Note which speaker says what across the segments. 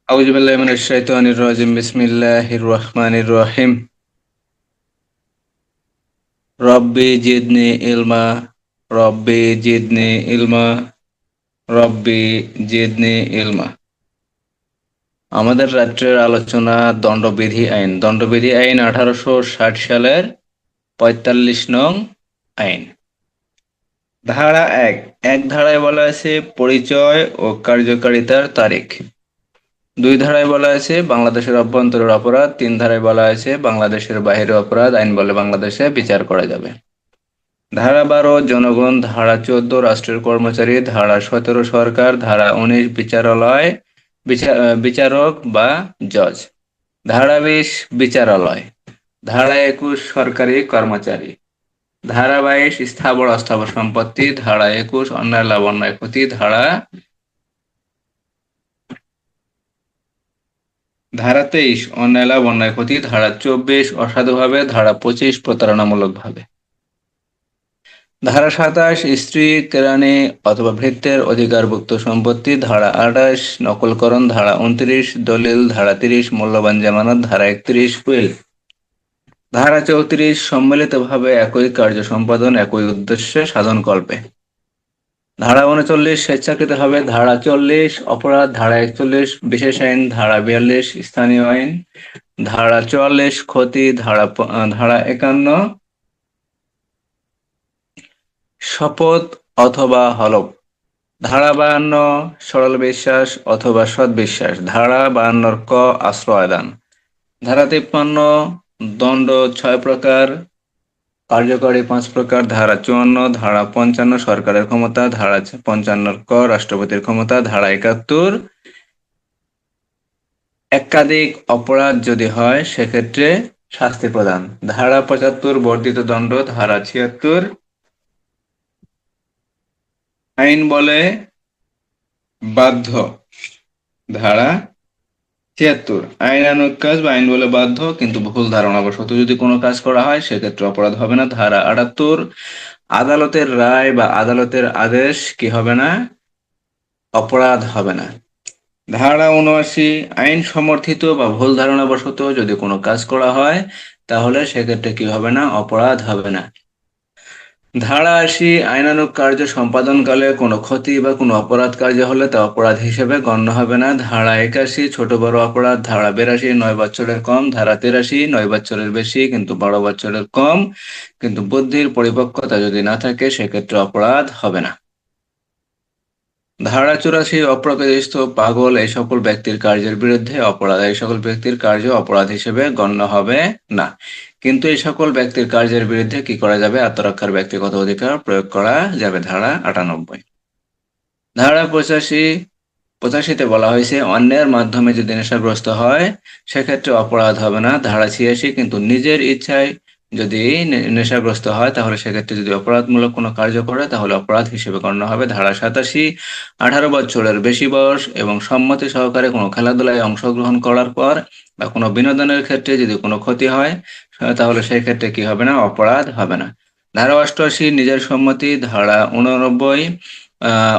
Speaker 1: আউযু বিল্লাহি মিনাশ শাইতানির রাজিম বিসমিল্লাহির রহমানির রহিম রব্বি জিদনি ইলমা রব্বি জিদনি ইলমা রব্বি জিদনি ইলমা। আমাদের রাত্রের আলোচনা দণ্ডবিধি আইন 1860 সালের 45 নং আইন। ধারা এক। এক ধারায় বলা আছে পরিচয় ও কার্যকারিতার তারিখ। দুই ধারায় বলা আছে বাংলাদেশের অভ্যন্তরের অপরাধ। তিন ধারায় বলা আছে বাংলাদেশের বাইরের অপরাধ আইন বলে বাংলাদেশে বিচার করা যাবে। ধারা 12 জনগণ, ধারা 14 রাষ্ট্রের কর্মচারী, ধারা 17 সরকার, ধারা 19 বিচারালয়, বিচারক বা জজ। ধারা 20 বিচারালয়। ধারা 21 সরকারি কর্মচারী। ধারা 22 স্থাবর অস্থাবর সম্পত্তি। ধারা 21 অন্যায় লাভ অন্যায় ক্ষতি। ধারা 23 অন্যায় লাভ অন্যায় ক্ষতি। ধারা 24 অসাধুভাবে। ধারা 25 প্রতারণামূলক ভাবে। ধারা 27 স্ত্রী, কেরানি অথবা ভৃত্যের অধিকারভুক্ত সম্পত্তি। ধারা 28 নকলকরণ। ধারা 29 দলিল। ধারা 30 মূল্যবান জামানত। ধারা 31 উইল। ধারা 34 সম্মিলিতভাবে একই কার্য সম্পাদন একই উদ্দেশ্যে সাধনকল্পে। ধারা 39 স্বেচ্ছাকৃতভাবে। ধারা 40 অপরাধ। ধারা 41 বিশেষ আইন। ধারা 42 স্থানীয় আইন। ধারা 44 ক্ষতি। ধারা 51 শপথ অথবা হলফ। ধারা 52 সরল বিশ্বাস অথবা সৎ বিশ্বাস। ধারা 52 ক আশ্রয় দান। ধারা 53 দণ্ড 6 প্রকার, কার্যকরী 5 প্রকার। ধারা 54 ধারা 55 সরকারের ক্ষমতা। ধারা 55 ক রাষ্ট্রপতির ক্ষমতা। ধারা 71 একাধিক অপরাধ যদি হয় সেক্ষেত্রে শাস্তি প্রদান। ধারা 75 বর্ধিত দণ্ড। ধারা 76 আইন বলে বাধ্য। ধারা 76 আইনানুগ কাজ বা আইন বলে বাধ্য কিন্তু ভুল ধারণাবশত যদি কোনো কাজ করা হয় সেক্ষেত্রে অপরাধ হবে না। ধারা 78 আদালতের রায় বা আদালতের আদেশ কি হবে না, অপরাধ হবে না। ধারা 79 আইন সমর্থিত বা ভুল ধারণাবশত যদি কোনো কাজ করা হয় তাহলে সেক্ষেত্রে কি হবে না, অপরাধ হবে না। ধারা 80 আইনানুগ কার্য সম্পাদনকালে কোনো ক্ষতি বা কোনো অপরাধ কার্য হলে তা অপরাধ হিসেবে গণ্য হবে না। ধারা 81 ছোট বড় অপরাধ। ধারা 82 9 বছরের কম। ধারা 83 9 বছরের বেশি কিন্তু 12 বছরের কম কিন্তু বুদ্ধির পরিপক্কতা যদি না থাকে সেক্ষেত্রে অপরাধ হবে না। ধারা 84 অপ্রকৃতিস্থ পাগল এই সকল ব্যক্তির কার্যের বিরুদ্ধে অপরাধ, এই সকল ব্যক্তির কার্য অপরাধ হিসেবে গণ্য হবে না। কিন্তু এই সকল ব্যক্তির কার্যের বিরুদ্ধে কি করা যাবে, আত্মরক্ষার ব্যক্তিগত অধিকার প্রয়োগ করা যাবে। ধারা 98। ধারা 85তে বলা হয়েছে অন্যের মাধ্যমে যদি নেশাগ্রস্ত হয় সেক্ষেত্রে অপরাধ হবে না। ধারা 86 কিন্তু নিজের ইচ্ছায় যদি নেশাগ্রস্ত হয় তাহলে সেক্ষেত্রে যদি অপরাধমূলক কোনো কার্য করে তাহলে অপরাধ হিসেবে গণ্য হবে। ধারা 87 18 বছরের বেশি বয়স এবং সম্মতি সহকারে কোনো খেলাধুলায় অংশগ্রহণ করার পর বা কোনো বিনোদনের ক্ষেত্রে যদি কোনো ক্ষতি হয় তাহলে সেই ক্ষেত্রে কি হবে না, অপরাধ হবে না। ধারা 88 নিজের সম্মতি। ধারা 89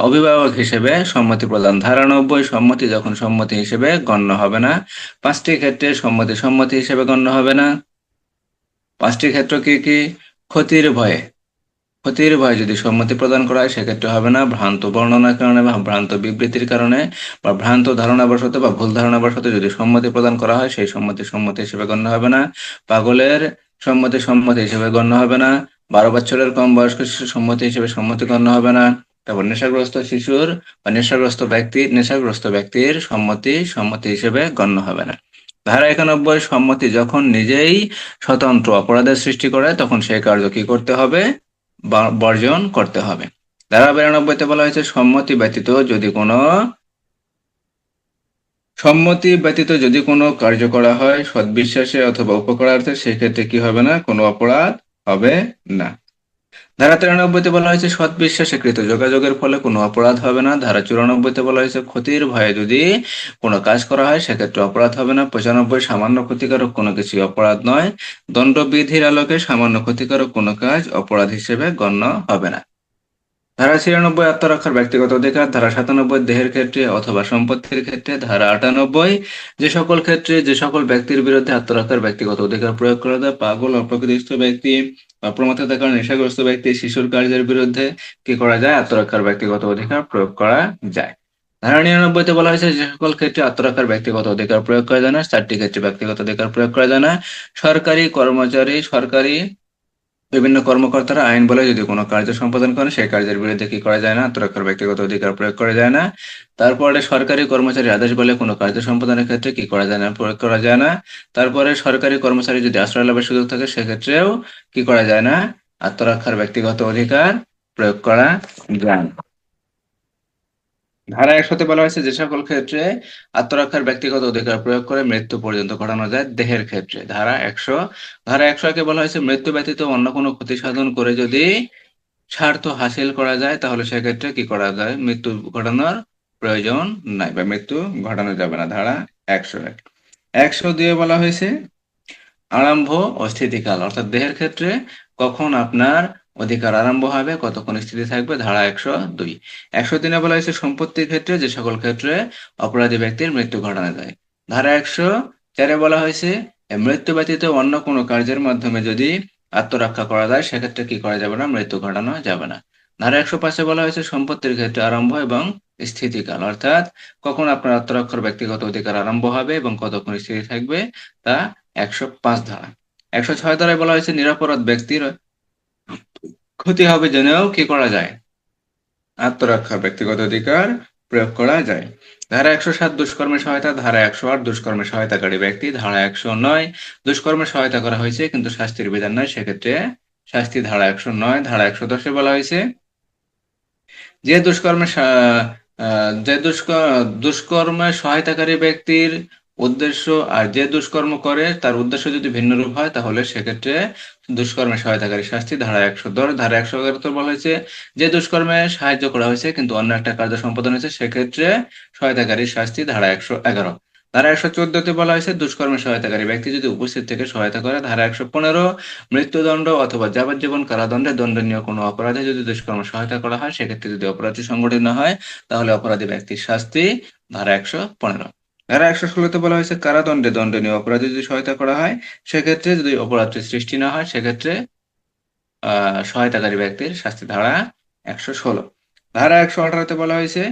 Speaker 1: অভিভাবক হিসেবে সম্মতি প্রদান। ধারা 90 সম্মতি যখন সম্মতি হিসেবে গণ্য হবে না। 5টি ক্ষেত্রে সম্মতি সম্মতি হিসেবে গণ্য হবে না। 5টি ক্ষেত্র কি কি? ক্ষতির ভয়ে, ক্ষতির ভয়ে যদি সম্মতি প্রদান করা হয় সেক্ষেত্রে হবে না। ভ্রান্ত বর্ণনার কারণে বা ভ্রান্ত বিবৃতির কারণে বা ভ্রান্ত ধারণাবশত বা ভুল ধারণাবশত যদি সম্মতি প্রদান করা হয় সেই সম্মতি সম্মতি হিসেবে গণ্য হবে না। পাগলের সম্মতি সম্মতি হিসেবে গণ্য হবে না। 12 বছরের কম বয়স্ক শিশুর সম্মতি হিসেবে সম্মতি গণ্য হবে না। তারপর নেশাগ্রস্ত শিশুর বা নেশাগ্রস্ত ব্যক্তির সম্মতি সম্মতি হিসেবে গণ্য হবে না। ধারা 91 সম্মতি যখন নিজেই স্বতন্ত্র অপরাধের সৃষ্টি করে তখন সেই কার্য কি করতে হবে, বর্জন করতে হবে। ধারা 92তে বলা হয়েছে সম্মতি ব্যতীত যদি কোনো কার্য করা হয় সদ্বিশ্বাসে অথবা উপকারার্থে সেক্ষেত্রে কি হবে না, কোনো অপরাধ হবে না। ধারা 93তে বলা হয়েছে সদ্বিশ্বাসে কৃত যোগাযোগের ফলে কোনো অপরাধ হবে না। ধারা 94তে বলা হয়েছে ক্ষতির ভয়ে যদি কোনো কাজ করা হয় সেক্ষেত্রে অপরাধ হবে না। 95 সামান্য ক্ষতিকারক কোনো কিছু অপরাধ নয়। দণ্ডবিধির আলোকে সামান্য ক্ষতিকারক কোনো কাজ অপরাধ হিসেবে গণ্য হবে না। ধারা 96 আত্মরক্ষার ব্যক্তিগত অধিকার, ধারা 97 দেহের ক্ষেত্রে অথবা সম্পত্তির ক্ষেত্রে, ধারা 98 যে সকল ক্ষেত্রে যে সকল ব্যক্তির বিরুদ্ধে আত্মরক্ষার ব্যক্তিগত অধিকার প্রয়োগ করা যায়, পাগল, অপ্রকৃতিস্থ ব্যক্তি, অপ্রমত্ততার কারণে নেশাগ্রস্ত ব্যক্তি, শিশুর কার্যের বিরুদ্ধে কি করা যায়, আত্মরক্ষার ব্যক্তিগত অধিকার প্রয়োগ করা যায়। ধারা 99-তে বলা হয়েছে যে সকল ক্ষেত্রে আত্মরক্ষার ব্যক্তিগত অধিকার প্রয়োগ করা যায় না, 4টি ক্ষেত্রে ব্যক্তিগত অধিকার প্রয়োগ করা যায় না। সরকারি কর্মচারী, সরকারি বিভিন্ন কর্মকর্তারা আইন বলে যদি কোনো কার্য সম্পাদন করে সেই কার্যের বিরুদ্ধে কি করা যায় না, আত্মরক্ষার ব্যক্তিগত অধিকার প্রয়োগ করা যায় না। তারপরে সরকারি কর্মচারী আদেশ বলে কোনো কার্য সম্পাদনের ক্ষেত্রে কি করা যায় না, প্রয়োগ করা যায় না। তারপরে সরকারি কর্মচারী যদি আশ্রয় লাভের সুযোগ থাকে সেক্ষেত্রেও কি করা যায় না, আত্মরক্ষার ব্যক্তিগত অধিকার প্রয়োগ করা যায় না। ধারা 100-তে বলা হয়েছে যে সকল ক্ষেত্রে আত্মরক্ষার ব্যক্তিগত অধিকার প্রয়োগ করে মৃত্যু পর্যন্ত ঘটানো যায় দেহের ক্ষেত্রে। ধারা 100, ধারা 100-কে বলা হয়েছে মৃত্যু ব্যতীত অন্য কোনো ক্ষতি সাধন করে যদি স্বার্থ হাসিল করা যায় তাহলে সেক্ষেত্রে কি করা যায়, মৃত্যু ঘটানোর প্রয়োজন নাই বা মৃত্যু ঘটানো যাবে না। ধারা 101। 102-এ বলা হয়েছে আরম্ভ ও স্থিতিকাল, অর্থাৎ দেহের ক্ষেত্রে কখন আপনার অধিকার আরম্ভ হবে, কতক্ষণ স্থিতি থাকবে। ধারা 102। 103-এ বলা হয়েছে সম্পত্তির ক্ষেত্রে যে সকল ক্ষেত্রে অপরাধী ব্যক্তির মৃত্যু ঘটানো যায়। ধারা 104-এ বলা হয়েছে মৃত্যু ব্যতীত অন্য কোনো কার্যের মাধ্যমে যদি আত্মরক্ষা করা যায় সেক্ষেত্রে কি করা যাবে না, মৃত্যু ঘটানো যাবে না। ধারা 105-এ বলা হয়েছে সম্পত্তির ক্ষেত্রে আরম্ভ এবং স্থিতিকাল, অর্থাৎ কখন আপনার আত্মরক্ষার ব্যক্তিগত অধিকার আরম্ভ হবে এবং কতক্ষণ স্থিতি থাকবে তা 105 ধারা। 106 ধারায় বলা হয়েছে নিরপরাধ ব্যক্তির ক্ষতি হবে জেনেও কি করা যায়, আত্মরক্ষা ব্যক্তিগত অধিকার প্রয়োগ করা যায়। ধারা 107 দুষ্কর্মের সহায়তা, ধারা 108 দুষ্কর্মের সহায়তাকারী ব্যক্তি, ধারা 109 দুষ্কর্মের সহায়তা করা হয়েছে কিন্তু শাস্তির বিধান নয় সেক্ষেত্রে শাস্তি। ধারা 109। ধারা 110-এ বলা হয়েছে যে দুষ্কর্মে যে দুষ্কর্মে সহায়তাকারী ব্যক্তির উদ্দেশ্য আর যে দুষ্কর্ম করে তার উদ্দেশ্য যদি ভিন্ন রূপ হয় তাহলে সেক্ষেত্রে দুষ্কর্মে সহায়তাকারী শাস্তি। ধারা 110। ধারা 111-তে বলা হয়েছে যে দুষ্কর্মে সাহায্য করা হয়েছে কিন্তু অন্য একটা কার্য সম্পাদন হয়েছে সেক্ষেত্রে সহায়তাকারী শাস্তি। ধারা 111। ধারা 114-তে বলা হয়েছে দুষ্কর্মে সহায়তাকারী ব্যক্তি যদি উপস্থিত থেকে সহায়তা করে। ধারা 115 মৃত্যুদণ্ড অথবা যাবজ্জীবন কারাদণ্ডে দণ্ডনীয় কোনো অপরাধে যদি দুষ্কর্ম সহায়তা করা হয় সেক্ষেত্রে যদি অপরাধী সংগঠিত হয় তাহলে অপরাধী ব্যক্তির শাস্তি। ধারা 115। ধারা 116-তে বলা হয়েছে কারাদণ্ডে দণ্ডনীয় অপরাধে যদি সহায়তা করা হয় সেক্ষেত্রে যদি অপরাধটি সৃষ্টি না হয় সেক্ষেত্রে সহায়তাকারী ব্যক্তির শাস্তি। ধারা 116। ধারা 118-তে বলা হয়েছে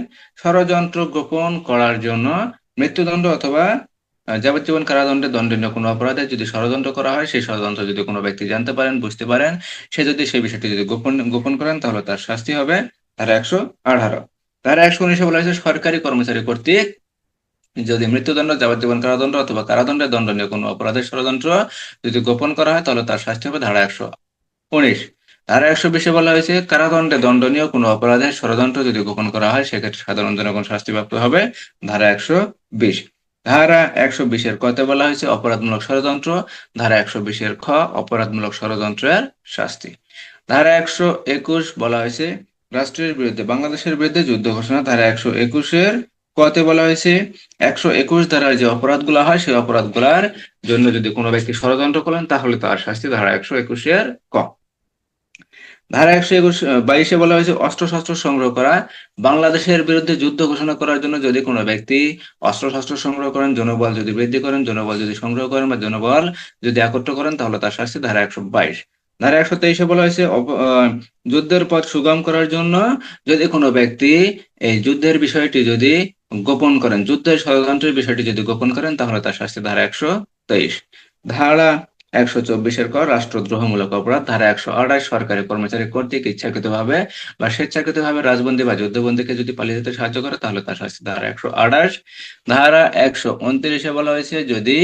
Speaker 1: ষড়যন্ত্র গোপন করার জন্য মৃত্যুদণ্ড অথবা যাবজ্জীবন কারাদণ্ডে দণ্ডনীয় কোনো অপরাধে যদি ষড়যন্ত্র করা হয় সেই ষড়যন্ত্র যদি কোনো ব্যক্তি জানতে পারেন, বুঝতে পারেন, সে যদি সেই বিষয়টি যদি গোপন করেন তাহলে তার শাস্তি হবে। ধারা 118। ধারা 119-এ বলা হয়েছে সরকারি কর্মচারী কর্তৃক যদি মৃত্যুদণ্ড, যাবজ্জীবন কারাদণ্ড অথবা কারাদণ্ডে দণ্ডনীয় কোনো অপরাধের ষড়যন্ত্র যদি গোপন করা হয় তাহলে তার শাস্তি হবে। ধারা 119। ধারা 120-এ বলা হয়েছে কারাদণ্ডে দণ্ডনীয় কোনো অপরাধের ষড়যন্ত্র যদি গোপন করা হয় সেক্ষেত্রে সাধারণ জনগণ শাস্তিপ্রাপ্ত হবে। ধারা 120। ধারা 120-এর কতে বলা হয়েছে অপরাধমূলক ষড়যন্ত্র। ধারা 120-এর খ অপরাধমূলক ষড়যন্ত্রের শাস্তি। ধারা 121 বলা হয়েছে রাষ্ট্রের বিরুদ্ধে, বাংলাদেশের বিরুদ্ধে যুদ্ধ ঘোষণা। ধারা 121-এর কতে বলা হয়েছে 121 ধারার যে অপরাধগুলো হয় সেই অপরাধগুলার জন্য যদি কোনো ব্যক্তি ষড়যন্ত্র করেন তাহলে তার শাস্তি। ধারা 121-এর ক। ধারা 122-এ বলা হয়েছে অস্ত্রশস্ত্র সংগ্রহ করা। বাংলাদেশের বিরুদ্ধে যুদ্ধ ঘোষণা করার জন্য যদি কোনো ব্যক্তি অস্ত্রশস্ত্র সংগ্রহ করেন, জনবল যদি বৃদ্ধি করেন, জনবল যদি সংগ্রহ করেন বা জনবল যদি একত্র করেন তাহলে তার শাস্তি। ধারা 122। ধারা 123-এ বলা হয়েছে যুদ্ধের পথ সুগম করার জন্য যদি কোনো ব্যক্তি এই যুদ্ধের বিষয়টি যদি গোপন করেন, যুদ্ধের ষড়যন্ত্রের বিষয়টি যদি গোপন করেন তাহলে তার শাস্তি। ধারা 123। ধারা 124-এর ক রাষ্ট্রদ্রোহমূলক অপরাধ। ধারা 128 সরকারি কর্মচারী কর্তৃক ইচ্ছাকৃতভাবে বা স্বেচ্ছাকৃতভাবে রাজবন্দী বা যুদ্ধবন্দীকে যদি পালিয়ে যেতে সাহায্য করে তাহলে তার শাস্তি। ধারা 128। ধারা 129-এ বলা হয়েছে যদি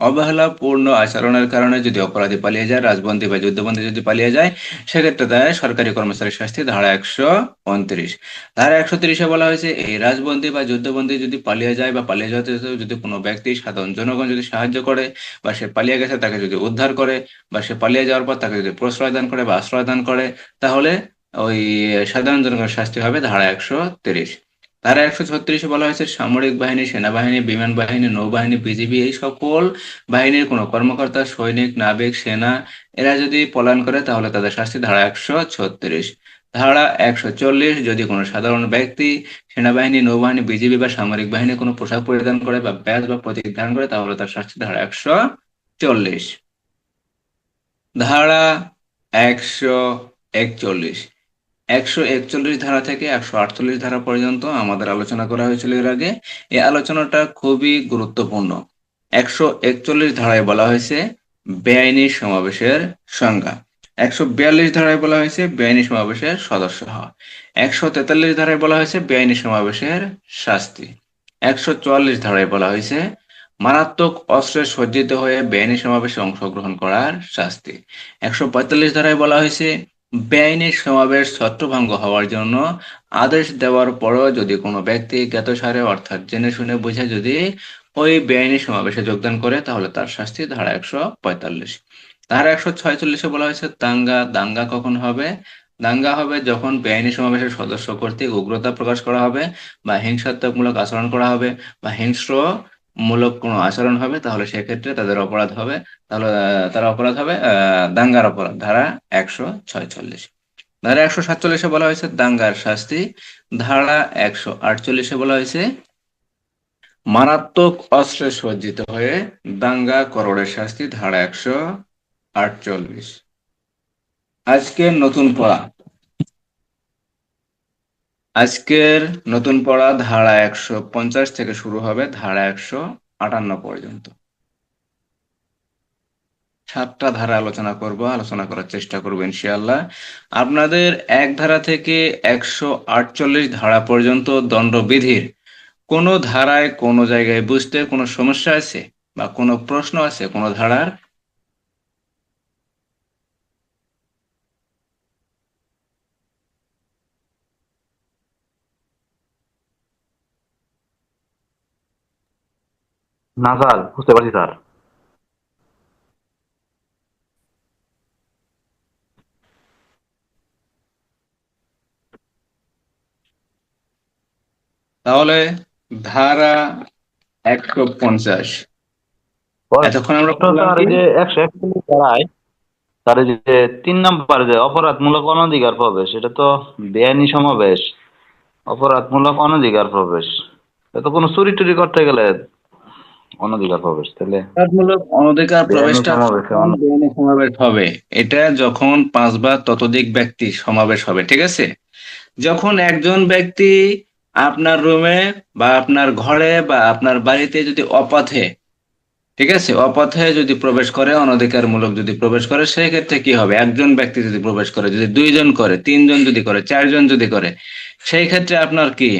Speaker 1: অবহেলাপূর্ণ আচরণের কারণে যদি অপরাধী পালিয়ে যায়, রাজবন্দী বা যুদ্ধবন্দী যদি পালিয়ে যায় সেক্ষেত্রে দেয় সরকারি কর্মচারীর শাস্তি। ধারা 129। ধারা 130-এ বলা হয়েছে এই রাজবন্দী বা যুদ্ধবন্দী যদি পালিয়ে যায় বা পালিয়ে যেতে যদি কোনো ব্যক্তি সাধারণ জনগণ যদি সাহায্য করে বা সে পালিয়ে গেছে তাকে যদি উদ্ধার করে বা সে পালিয়ে যাওয়ার পর তাকে যদি প্রশ্রয় দান করে বা আশ্রয় দান করে তাহলে ওই সাধারণ জনগণের শাস্তি হবে। ধারা 130। ধারা 136-এ বলা হয়েছে সামরিক বাহিনী, সেনাবাহিনী, বিমান বাহিনী, নৌবাহিনী, বিজিবি এই সকল বাহিনীর কোনো কর্মকর্তা, সৈনিক, নাবিক, সেনা এরা যদি পলায়ন করে তাহলে তাদের শাস্তি। ধারা 136। ধারা 140, যদি কোনো সাধারণ ব্যক্তি সেনাবাহিনী, নৌবাহিনী, বিজিবি বা সামরিক বাহিনী কোনো পোশাক পরিধান করে বা ব্যাজ বা প্রতীক ধারণ করে তাহলে তার শাস্তি ধারা 140। ধারা 141, 141 ধারা থেকে 148 ধারা পর্যন্ত আমাদের আলোচনা করা হয়েছিল এর আগে। এই আলোচনাটা খুবই গুরুত্বপূর্ণ। 141 ধারায় বলা হয়েছে বেআইনি সমাবেশের সংজ্ঞা। 142 ধারায় বলা হয়েছে বেআইনি সমাবেশের সদস্য হওয়া। 143 ধারায় বলা হয়েছে বেআইনি সমাবেশের শাস্তি। 144 ধারায় বলা হয়েছে মারাত্মক অস্ত্রে সজ্জিত হয়ে বেআইনি সমাবেশে অংশগ্রহণ করার শাস্তি। 145 ধারায় বলা হয়েছে বেআইনি সমাবেশ ছত্রভঙ্গ হওয়ার জন্য আদেশ দেওয়ার পরও যদি কোনো ব্যক্তি জ্ঞাতসারে অর্থাৎ জেনে শুনে বুঝে যদি ওই বেআইনি সমাবেশে যোগদান করে তাহলে তার শাস্তি ধারা 145। ধারা 146-এ বলা হয়েছে দাঙ্গা। দাঙ্গা কখন হবে? দাঙ্গা হবে যখন বেআইনি সমাবেশের সদস্য কর্তৃক উগ্রতা প্রকাশ করা হবে বা হিংসাত্মকমূলক আচরণ করা হবে বা হিংস্র মূলক কোনো আচরণ হবে, তাহলে সেক্ষেত্রে তাদের অপরাধ হবে। তাহলে তার অপরাধ হবে দাঙ্গার অপরাধ, ধারা 146। ধারা 147-এ বলা হয়েছে দাঙ্গার শাস্তি। ধারা 148-এ বলা হয়েছে মারাত্মক অস্ত্রে সজ্জিত হয়ে দাঙ্গা করোড়ের শাস্তি, ধারা 148। আজকের নতুন পড়া ধারা 150 থেকে শুরু হবে ধারা 158 পর্যন্ত। 7টা ধারা আলোচনা করার চেষ্টা করবো ইনশাআল্লাহ। আপনাদের এক ধারা থেকে 148 ধারা পর্যন্ত দণ্ডবিধির কোন ধারায় কোন জায়গায় বুঝতে কোনো সমস্যা আছে বা কোনো প্রশ্ন আছে কোন ধারার?
Speaker 2: না স্যার, বুঝতে পারছি স্যার।
Speaker 1: তাহলে ধারা 150 এতক্ষণ আমরা
Speaker 2: প্রশ্ন
Speaker 1: বললাম
Speaker 2: স্যার,
Speaker 1: কি?
Speaker 2: এই যে 141 ধারায় স্যার, এই যে 3 নম্বর যে অপরাধমূলক অনধিকার প্রবেশ, এটা তো বেআইনি সমাবেশ, অপরাধমূলক অনধিকার প্রবেশ। এটা তো কোনো চুরি টুরি করতে গেলে অনধিকার প্রবেশ, তাহলে
Speaker 1: অপরাধমূলক অনধিকার
Speaker 2: বেআইনি
Speaker 1: প্রবেশটা
Speaker 2: সমাবেশে
Speaker 1: কখন বেআইনি সমাবেশ হবে? এটা যখন 5 বা ততোধিক ব্যক্তি সমাবেশ হবে, ঠিক আছে? যখন একজন ব্যক্তি আপনার রুমে বা আপনার ঘরে বা আপনার বাড়িতে যদি অপথে, ঠিক আছে, অপথে যদি প্রবেশ করে, অনধিকারমূলক যদি প্রবেশ করে, সেই ক্ষেত্রে কি হবে? একজন ব্যক্তি যদি প্রবেশ করে, যদি 2 জন করে, 3 জন যদি করে, 4 জন যদি করে, সেই ক্ষেত্রে আপনার কি,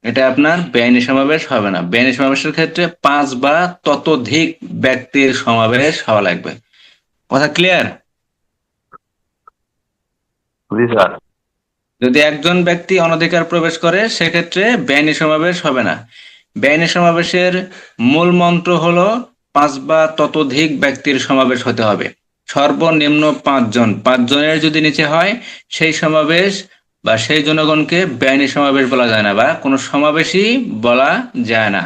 Speaker 1: এটা আপনার বেআইনি সমাবেশ হবে না। বেআইনি সমাবেশের ক্ষেত্রে 5 বা ততোধিক ব্যক্তির সমাবেশ হওয়া লাগবে। কথা ক্লিয়ার?
Speaker 2: জি স্যার।
Speaker 1: যদি একজন ব্যক্তি অনধিকার প্রবেশ করে সেক্ষেত্রে বেআইনি সমাবেশ হবে না। বেআইনি সমাবেশের মূল মন্ত্র হলো 5 বা ততোধিক ব্যক্তির সমাবেশ হতে হবে। সর্বনিম্ন 5 জন, 5 জনের যদি নিচে হয় সেই সমাবেশ বা সেই জনগণকে বেআইনি সমাবেশ বলা যায় না বা কোনো সমাবেশই বলা যায় না।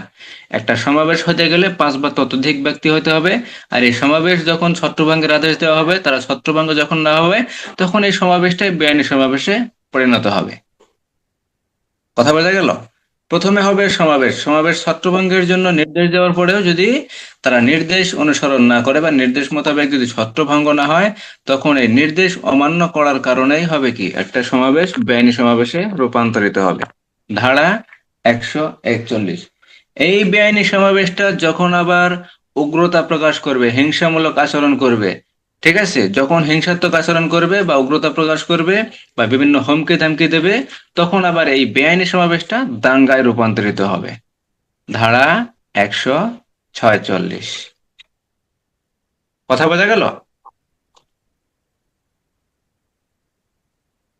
Speaker 1: একটা সমাবেশ হতে গেলে 5 বা ততোধিক ব্যক্তি হতে হবে। আর এই সমাবেশ যখন ছত্রভঙ্গের আদেশ দেওয়া হবে, তারা ছত্রভঙ্গ যখন না হবে তখন এই সমাবেশটাই বেআইনি সমাবেশে পরিণত হবে। কথা বোঝা গেল? প্রথমে হবে সমাবেশ। সমাবেশ ছত্রভঙ্গের জন্য নির্দেশ দেওয়ার পরেও যদি তারা নির্দেশ অনুসরণ না করে বা নির্দেশ মোতাবেক যদি ছত্রভঙ্গ না হয়, তখন এই নির্দেশ অমান্য করার কারণেই হবে কি একটা সমাবেশ বেআইনি সমাবেশে রূপান্তরিত হবে। ধারা 141। এই বেআইনি সমাবেশটা যখন আবার উগ্রতা প্রকাশ করবে, হিংসামূলক আচরণ করবে, ঠিক আছে, যখন হিংসাত্মক আচরণ করবে বা উগ্রতা প্রকাশ করবে বা বিভিন্ন হুমকি ধামকি দেবে, তখন আবার এই বেআইনি সমাবেশটা দাঙ্গায় রূপান্তরিত হবে। ধারা 146। কথা বোঝা গেল?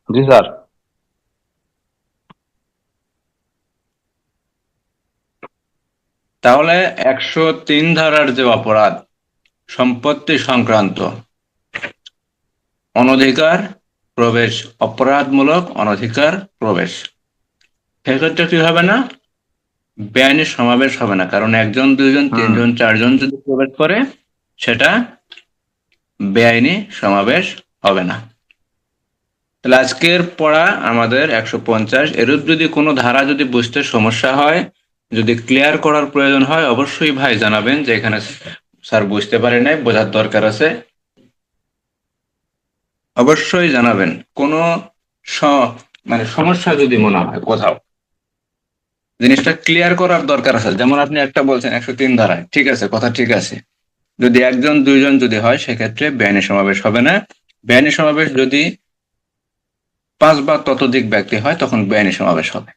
Speaker 2: জি স্যার।
Speaker 1: তাহলে 103 ধারার যে অপরাধ সম্পত্তি সংক্রান্ত অনধিকার প্রবেশ, অপরাধমূলক অনধিকার প্রবেশ, সেক্ষেত্রে কি হবে না? বেআইনি সমাবেশ হবে না, কারণ 1 জন 2 জন 3 জন 4 জন যদি প্রবেশ করে সেটা বেআইনি সমাবেশ হবে না। তাহলে আজকের পড়া আমাদের 150। এরূপ যদি কোনো ধারা যদি বুঝতে সমস্যা হয়, যদি ক্লিয়ার করার প্রয়োজন হয়, অবশ্যই ভাই জানাবেন যে এখানে স্যার বুঝতে পারি নাই, বোঝার দরকার আছে। অবশ্যই জানাবেন। কোনো মানে সমস্যা যদি মনে হয় কোথাও, জিনিসটা ক্লিয়ার করার দরকার আছে। যেমন আপনি একটা বলছেন 103 ধারায়, ঠিক আছে, কথা ঠিক আছে। যদি একজন দুইজন যদি হয় সেক্ষেত্রে বেআইনি সমাবেশ হবে না। বেআইনি সমাবেশ যদি 5 বা ততোধিক ব্যক্তি হয় তখন বেআইনি সমাবেশ হবে।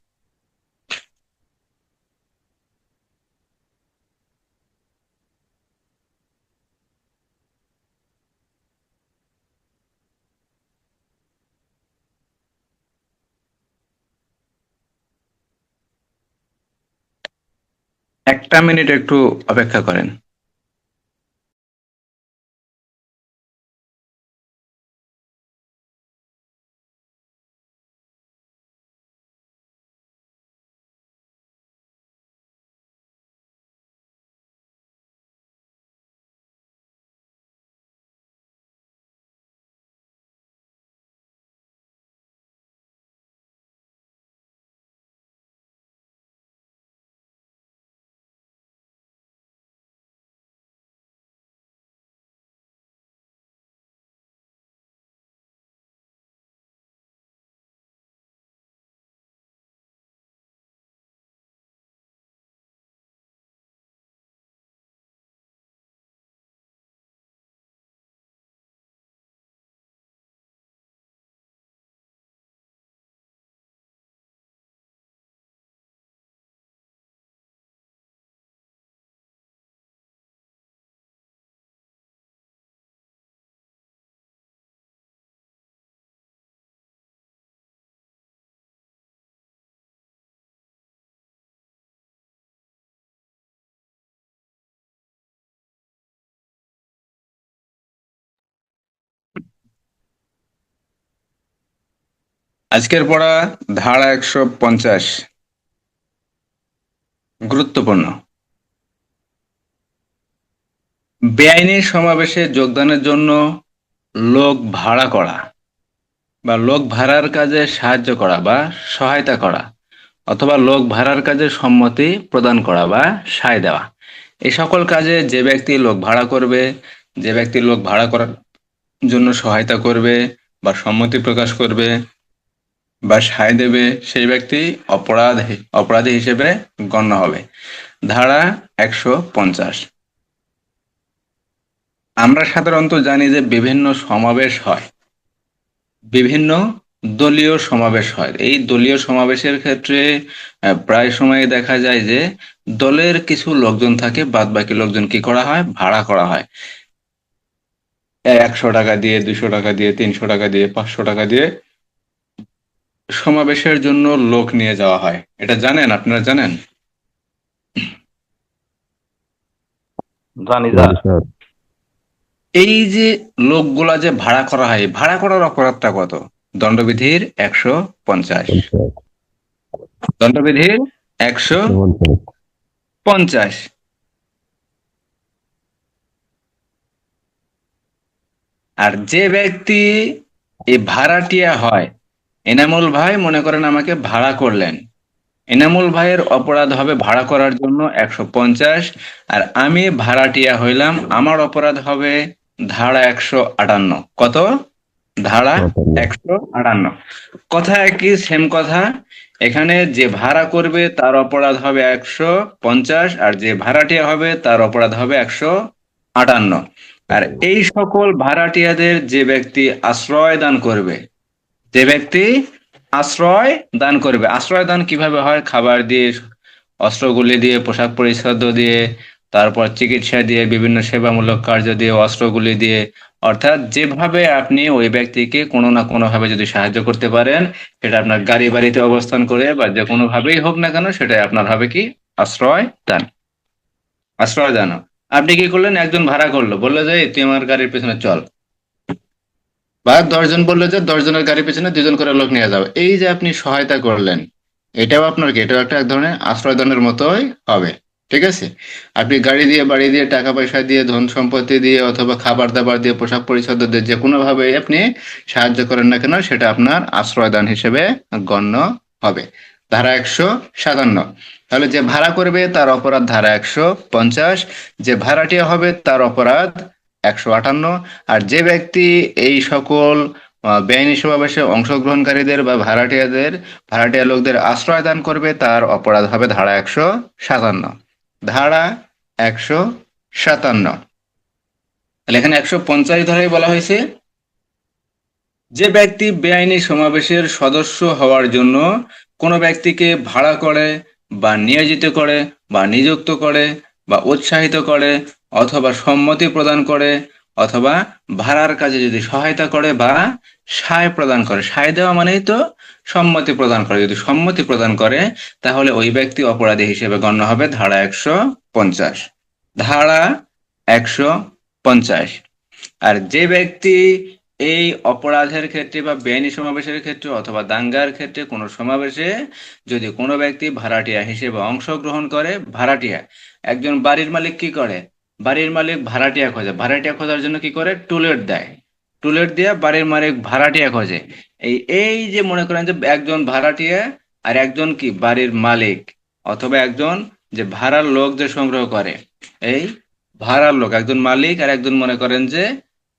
Speaker 1: একটা মিনিট একটু অপেক্ষা করেন। আজকের পড়া ধারা 150, গুরুত্বপূর্ণ। বেআইনি সমাবেশে যোগদানের জন্য লোক ভাড়া করা বা লোক ভাড়ার কাজে সাহায্য করা বা সহায়তা করা, অথবা লোক ভাড়ার কাজে সম্মতি প্রদান করা বা সায় দেওয়া, এই সকল কাজে যে ব্যক্তি লোক ভাড়া করবে, যে ব্যক্তি লোক ভাড়া করার জন্য সহায়তা করবে বা সম্মতি প্রকাশ করবে বা সায় দেবে, সেই ব্যক্তি অপরাধী হিসেবে গণ্য হবে। ধারা 150। আমরা সাধারণত জানি যে বিভিন্ন সমাবেশ হয়, বিভিন্ন দলীয় সমাবেশ হয়। এই দলীয় সমাবেশের ক্ষেত্রে প্রায় সময় দেখা যায় যে দলের কিছু লোকজন থাকে, বাদ বাকি লোকজন কি করা হয়, ভাড়া করা হয়। 100 টাকা দিয়ে, 200 টাকা দিয়ে, 300 টাকা দিয়ে, 500 টাকা দিয়ে সমাবেশের জন্য লোক নিয়ে যাওয়া হয়। এটা জানেন, আপনারা জানেন?
Speaker 2: জানি স্যার।
Speaker 1: এই যে লোকগুলা যে ভাড়া করা হয়, ভাড়া করার অপরাধটা কত? দণ্ডবিধির 150। দণ্ডবিধির 150। আর যে ব্যক্তি এই ভাড়াটিয়া হয়, এনামুল ভাই মনে করেন আমাকে ভাড়া করলেন, এনামুল ভাইয়ের অপরাধ হবে ভাড়া করার জন্য 150। আর আমি ভাড়াটিয়া হইলাম, আমার অপরাধ হবে ধারা 158। কত? ধারা 158। কথা একই, সেম কথা। এখানে যে ভাড়া করবে তার অপরাধ হবে 150, আর যে ভাড়াটিয়া হবে তার অপরাধ হবে 158। আর এই সকল ভাড়াটিয়াদের যে ব্যক্তি আশ্রয় দান করবে, যে ব্যক্তি আশ্রয় দান করবে, আশ্রয় দান কিভাবে হয়? খাবার দিয়ে, অস্ত্রগুলি দিয়ে, পোশাক পরিচ্ছদ দিয়ে, তারপর চিকিৎসা দিয়ে, বিভিন্ন সেবামূলক কার্য দিয়ে, অস্ত্রগুলি দিয়ে, অর্থাৎ যেভাবে আপনি ওই ব্যক্তিকে কোনো না কোনো ভাবে যদি সাহায্য করতে পারেন, সেটা আপনার গাড়ি বাড়িতে অবস্থান করে বা যে কোনো ভাবেই হোক না কেন, সেটাই আপনার হবে কি? আশ্রয় দান। আশ্রয় দান। আপনি কি করলেন? একজন ভাড়া করলো, বললো যে তুই আমার গাড়ির পেছনে চল, বা 10 জন বললো যে 10 জনের গাড়ির পেছনে 2 জন করে লোক নিয়ে যাও। এই যে আপনি সহায়তা করলেন, এটাও আপনার কি? এটাও একটা এক ধরনের আশ্রয় দানের মতোই হবে। ঠিক আছে? আপনি গাড়ি দিয়ে, বাড়ি দিয়ে, টাকা পয়সা দিয়ে, ধন সম্পত্তি দিয়ে অথবা খাবার দাবার দিয়ে, পোশাক পরিচ্ছদ দিয়ে যে কোনোভাবে আপনি সাহায্য করেন না কেন সেটা আপনার আশ্রয়দান হিসেবে গণ্য হবে। ধারা 157। তাহলে যে ভাড়া করবে তার অপরাধ ধারা 150, যে ভাড়াটিয়া হবে তার অপরাধ 158। আর যে ব্যক্তি এই সকল বেআইনি সমাবেশে অংশগ্রহণকারীদের বা ভাড়াটিয়া লোকদের আশ্রয় দান করবে তার অপরাধ হবে ধারা 157। ধারা 157। তাহলে এখানে 150 ধারায় বলা হয়েছে, যে ব্যক্তি বেআইনি সমাবেশের সদস্য হওয়ার জন্য কোনো ব্যক্তিকে ভাড়া করে বা নিয়োজিত করে বা নিযুক্ত করে বা উৎসাহিত করে অথবা সম্মতি প্রদান করে অথবা ভাড়ার কাজে যদি সহায়তা করে বা সায় প্রদান করে, সায় দেওয়া মানেই তো সম্মতি প্রদান করে, যদি সম্মতি প্রদান করে তাহলে ওই ব্যক্তি অপরাধী হিসেবে গণ্য হবে ধারা 150। ধারা 150। আর যে ব্যক্তি এই অপরাধের ক্ষেত্রে বা বেআইনি সমাবেশের ক্ষেত্রে অথবা দাঙ্গার ক্ষেত্রে কোনো সমাবেশে যদি কোনো ব্যক্তি ভাড়াটিয়া হিসেবে অংশগ্রহণ করে, ভাড়াটিয়া, একজন বাড়ির মালিক কি করে, বাড়ির মালিক ভাড়াটিয়া খোঁজে, ভাড়াটিয়া খোঁজার জন্য কি করে, টুলেট দেয়, টুলেট দিয়ে বাড়ির মালিক ভাড়াটিয়া খোঁজে। এই এই যে মনে করেন যে একজন ভাড়াটিয়া আর একজন কি বাড়ির মালিক অথবা একজন যে ভাড়ার লোক যে সংগ্রহ করে, এই ভাড়ার লোক, একজন মালিক আর একজন মনে করেন যে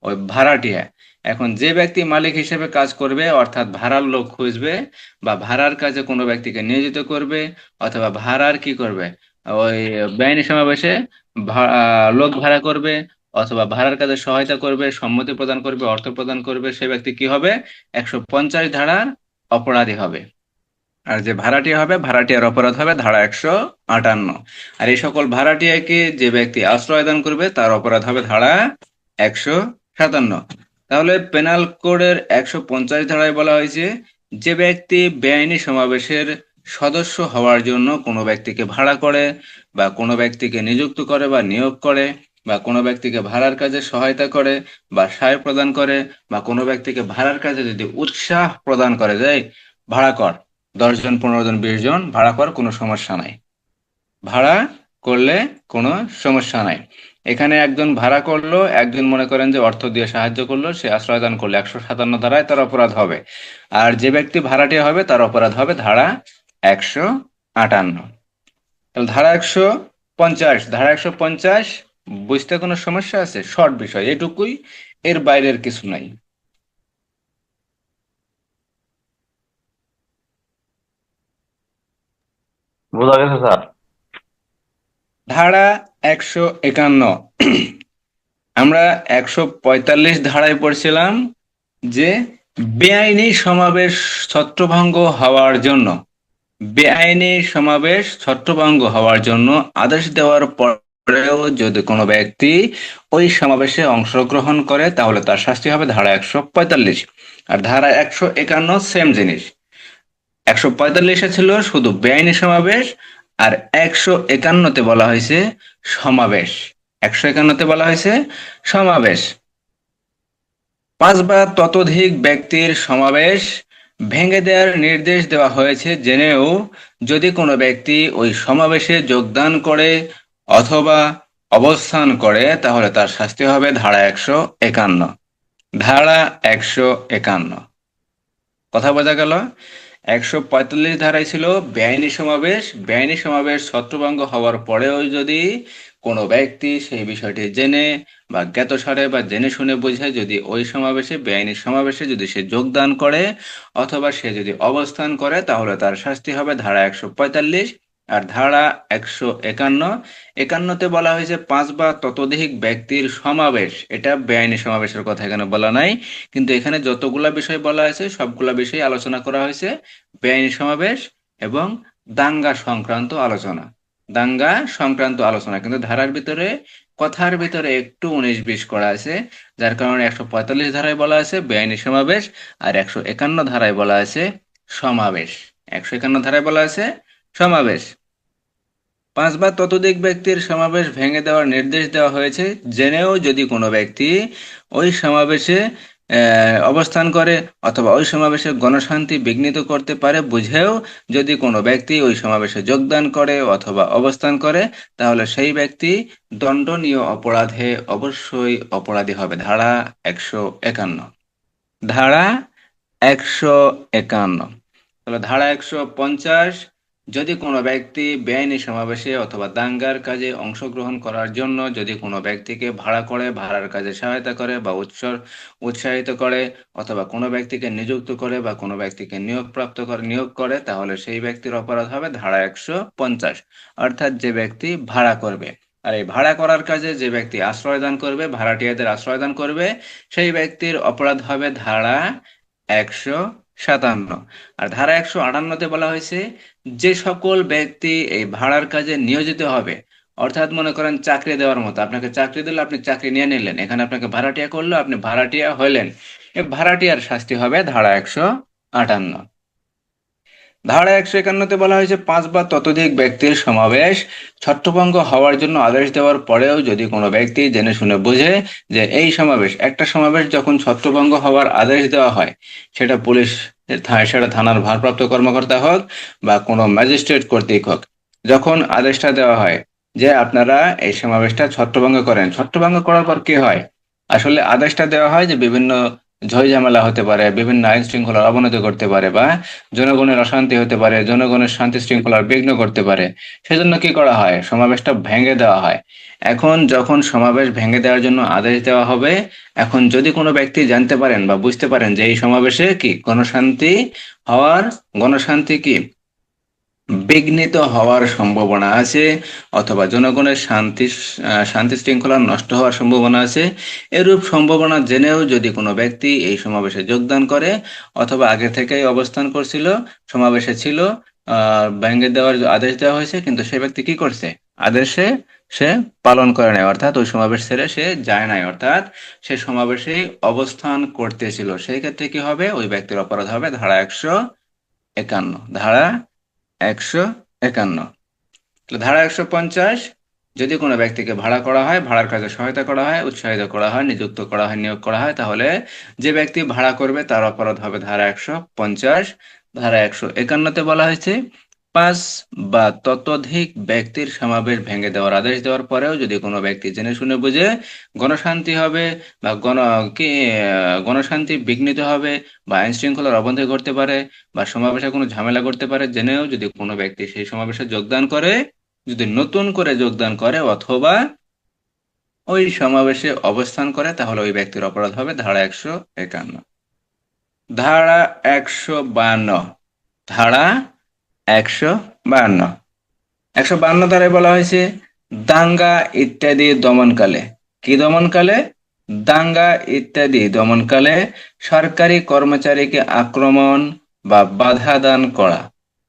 Speaker 1: ওই ভাড়াটিয়া। এখন যে ব্যক্তি মালিক হিসেবে কাজ করবে অর্থাৎ ভাড়ার লোক খুঁজবে বা ভাড়ার কাজে কোনো ব্যক্তিকে নিয়োজিত করবে অথবা ভাড়ার কি করবে, ওই বেআইনি সমাবেশে লোক ভাড়া করবে অথবা ভাড়ার কাজে সহায়তা করবে, সম্মতি প্রদান করবে, অর্থ প্রদান করবে, সে ব্যক্তি কি হবে, 150 ধারার অপরাধী হবে। আর যে ভাড়াটিয়া হবে, ভাড়াটিয়ার অপরাধ হবে ধারা 158। আর এই সকল ভাড়াটিয়াকে যে ব্যক্তি আশ্রয় দান করবে তার অপরাধ হবে ধারা 157। তাহলে পেনাল কোডের 150 ধারায় বলা হয়েছে, যে ব্যক্তি বেআইনি সমাবেশের সদস্য হওয়ার জন্য কোনো ব্যক্তিকে ভাড়া করে বা কোনো ব্যক্তিকে নিযুক্ত করে বা নিয়োগ করে বা কোনো ব্যক্তিকে ভাড়ার কাজে সহায়তা করে বা সায় প্রদান করে বা কোনো ব্যক্তিকে ভাড়ার কাজে যদি উৎসাহ প্রদান করে, যায় ভাড়া কর, 10 জন, 15 জন, 20 জন ভাড়া কর, কোনো সমস্যা নাই, ভাড়া করলে কোনো সমস্যা নাই। এখানে একজন ভাড়া করলো, একজন মনে করেন যে অর্থ দিয়ে সাহায্য করলো, সে আশ্রয় দান করলো, 157 ধারায় তার অপরাধ হবে। আর যে ব্যক্তি ভাড়াটিয়া হবে তার অপরাধ হবে ধারা 158। তাহলে ধারা 150, ধারা 150 বুঝতে কোনো সমস্যা আছে? শর্ট বিষয় এটুকুই, এর বাইরের কিছু নাই।
Speaker 2: বোঝা গেছে স্যার?
Speaker 1: ধারা 151। আমরা 145 ধারায় পড়ছিলাম যে বেআইনি সমাবেশ ছত্রভঙ্গ হওয়ার জন্য, বেআইনি সমাবেশ ছত্রভঙ্গ হওয়ার জন্য আদেশ দেওয়ার পরেও যদি কোনো ব্যক্তি ওই সমাবেশে অংশগ্রহণ করে তাহলে তার শাস্তি হবে ধারা 145। আর ধারা 151 সেম জিনিস। 145-এ ছিল শুধু বেআইনি সমাবেশ, আর 151-তে বলা হয়েছে সমাবেশ। 151-তে বলা হয়েছে সমাবেশ। 5 বা ততোধিক ব্যক্তির সমাবেশ ভেঙে দেওয়ার নির্দেশ দেওয়া হয়েছে জেনেও যদি কোনো ব্যক্তি ওই সমাবেশে যোগদান করে অথবা অবস্থান করে তাহলে তার শাস্তি হবে ধারা 151। ধারা 151। কথা বোঝা গেল? 145 ধারায় ছিল বেআইনি সমাবেশ, বেআইনি সমাবেশ ছত্রভঙ্গ হওয়ার পরেও যদি কোনো ব্যক্তি সেই বিষয়টি জেনে বা জ্ঞাতসারে বা জেনে শুনে বুঝে যদি ওই সমাবেশে, বেআইনি সমাবেশে যদি সে যোগদান করে অথবা সে যদি অবস্থান করে তাহলে তার শাস্তি হবে ধারা 145। আর ধারা 151, 51-তে বলা হয়েছে 5 বা ততোধিক ব্যক্তির সমাবেশ, এটা বেআইনি সমাবেশের কথা এখানে বলা নাই, কিন্তু এখানে যতগুলা বিষয় বলা হয়েছে সবগুলা বিষয় আলোচনা করা হয়েছে বেআইনি সমাবেশ এবং দাঙ্গা সংক্রান্ত আলোচনা, দাঙ্গা সংক্রান্ত আলোচনা। কিন্তু ধারার ভিতরে, কথার ভিতরে একটু 19-20 করা আছে, যার কারণে 145 ধারায় বলা আছে বেআইনি সমাবেশ আর 151 ধারায় বলা আছে সমাবেশ। 151 ধারায় বলা আছে সমাবেশ। 5 বা ততোধিক ব্যক্তির সমাবেশ ভেঙে দেওয়ার নির্দেশ দেওয়া হয়েছে জেনেও যদি কোনো ব্যক্তি ওই সমাবেশে অবস্থান করে অথবা ওই সমাবেশে গণশান্তি বিঘ্নিত করতে পারে বুঝেও যদি কোনো ব্যক্তি ওই সমাবেশে যোগদান করে অথবা অবস্থান করে, তাহলে সেই ব্যক্তি দণ্ডনীয় অপরাধে অবশ্যই অপরাধী হবে। ধারা 151। ধারা 151। তাহলে ধারা 150, যদি কোনো ব্যক্তি বেআইনি সমাবেশে অথবা দাঙ্গার কাজে অংশগ্রহণ করার জন্য যদি কোনো ব্যক্তিকে ভাড়া করে, ভাড়ার কাজে সহায়তা করে বা উৎসাহিত করে, অথবা কোনো ব্যক্তিকে নিযুক্ত করে বা কোনো ব্যক্তিকে নিয়োগ করে, তাহলে সেই ব্যক্তির অপরাধ হবে ধারা 150। অর্থাৎ যে ব্যক্তি ভাড়া করবে, আর এই ভাড়া করার কাজে যে ব্যক্তি আশ্রয় দান করবে, ভাড়াটিয়াদের আশ্রয় দান করবে, সেই ব্যক্তির অপরাধ হবে ধারা 157। আর ধারা 158-তে বলা হয়েছে যে সকল ব্যক্তি এই ভাড়ার কাজে নিয়োজিত হবে, অর্থাৎ মনে করেন চাকরি দেওয়ার মতো, আপনাকে চাকরি দিলে আপনি চাকরি নিয়ে নিলেন, এখানে আপনাকে ভাড়াটিয়া করলো, আপনি ভাড়াটিয়া হলেন, এই ভাড়াটিয়ার শাস্তি হবে ধারা 158। ধারা 151-তে বলা হয়েছে 5 বা ততোধিক ব্যক্তির সমাবেশ ছত্রভঙ্গ হওয়ার জন্য আদেশ দেওয়ার পরেও যদি কোনো ব্যক্তি জেনে শুনে বুঝে যে এই সমাবেশ, একটা সমাবেশ যখন ছত্রভঙ্গ হওয়ার আদেশ দেওয়া হয়, সেটা পুলিশ, সেটা থানার ভারপ্রাপ্ত কর্মকর্তা হোক বা কোনো ম্যাজিস্ট্রেট কর্তৃক হোক, যখন আদেশটা দেওয়া হয় যে আপনারা এই সমাবেশটা ছত্রভঙ্গ করেন, ছত্রভঙ্গ করার পর কি হয়? আসলে আদেশটা দেওয়া হয় যে বিভিন্ন ঝই ঝামেলা হতে পারে, বিভিন্ন আইন শৃঙ্খলার অবনতি করতে পারে, বা জনগণের অশান্তি হতে পারে, জনগণের শান্তি শৃঙ্খলার বিঘ্ন করতে পারে, সেজন্য কি করা হয়? সমাবেশটা ভেঙে দেওয়া হয়। এখন যখন সমাবেশ ভেঙে দেওয়ার জন্য আদেশ দেওয়া হবে, এখন যদি কোনো ব্যক্তি জানতে পারেন বা বুঝতে পারেন যে এই সমাবেশে কি গণশান্তি কি বিঘ্নিত হওয়ার সম্ভাবনা আছে, অথবা জনগণের শান্তি শৃঙ্খলা নষ্ট হওয়ার সম্ভাবনা আছে, এরূপ সম্ভাবনা জেনেও যদি কোনো ব্যক্তি এই সমাবেশে যোগদান করে, অথবা আগে থেকেই অবস্থান করছিল, সমাবেশে ছিল, ভেঙে দেওয়ার আদেশ দেওয়া হয়েছে, কিন্তু সে ব্যক্তি কি করছে? আদেশে সে পালন করে নাই, অর্থাৎ ওই সমাবেশ ছেড়ে সে যায় নাই, অর্থাৎ সে সমাবেশেই অবস্থান করতেছিল, সেই ক্ষেত্রে কি হবে? ওই ব্যক্তির অপরাধ হবে ধারা 151। ধারা 151। ধারা 150, যদি কোনো ব্যক্তিকে ভাড়া করা হয়, ভাড়ার কাজে সহায়তা করা হয়, উৎসাহিত করা হয়, নিযুক্ত করা হয়, নিয়োগ করা হয়, তাহলে যে ব্যক্তি ভাড়া করবে তার অপরাধ হবে ধারা 150। ধারা 151-তে বলা হয়েছে 5 বা ততোধিক ব্যক্তির সমাবেশ ভেঙে দেওয়ার আদেশ দেওয়ার পরেও যদি কোনো ব্যক্তি জেনে শুনে বুঝে গণশান্তি হবে বা গণশান্তি বিঘ্নিত হবে বা আইন শৃঙ্খলার অবনতি ঘটতে পারে বা সমাবেশে কোনো ঝামেলা করতে পারে, জেনেও যদি কোনো ব্যক্তি সেই সমাবেশে যোগদান করে, যদি নতুন করে যোগদান করে অথবা ওই সমাবেশে অবস্থান করে, তাহলে ওই ব্যক্তির অপরাধ হবে ধারা 151। ধারা 152। ধারা 152। 152 ধারায় বলা হয়েছে দাঙ্গা ইত্যাদি দমনকালে, কি দমনকালে? দাঙ্গা ইত্যাদি দমনকালে সরকারি কর্মচারীকে আক্রমণ বা বাধা দান করা।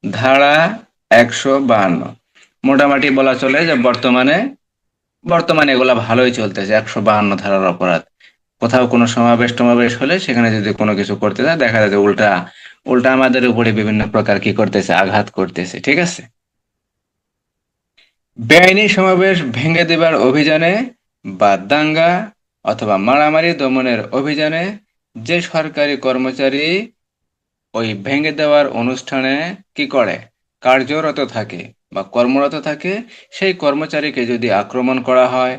Speaker 1: ধারা 152। মোটামুটি বলা চলে যে বর্তমানে বর্তমানে এগুলা ভালোই চলতেছে, 152 ধারার অপরাধ। কোথাও কোনো সমাবেশ টমাবেশ হলে সেখানে যদি কোনো কিছু করতে যায়, দেখা যায় যে উল্টা উল্টা আমাদের উপরে বিভিন্ন প্রকার কি করতেছে? আঘাত করতেছে। ঠিক আছে। বেআইনি সমাবেশ ভেঙে দেবার অভিযানে বা দাঙ্গা অথবা মারামারি দমনের অভিযানে যে সরকারি কর্মচারী ওই ভেঙে দেওয়ার অনুষ্ঠানে কি করে? কার্যরত থাকে বা কর্মরত থাকে, সেই কর্মচারীকে যদি আক্রমণ করা হয়,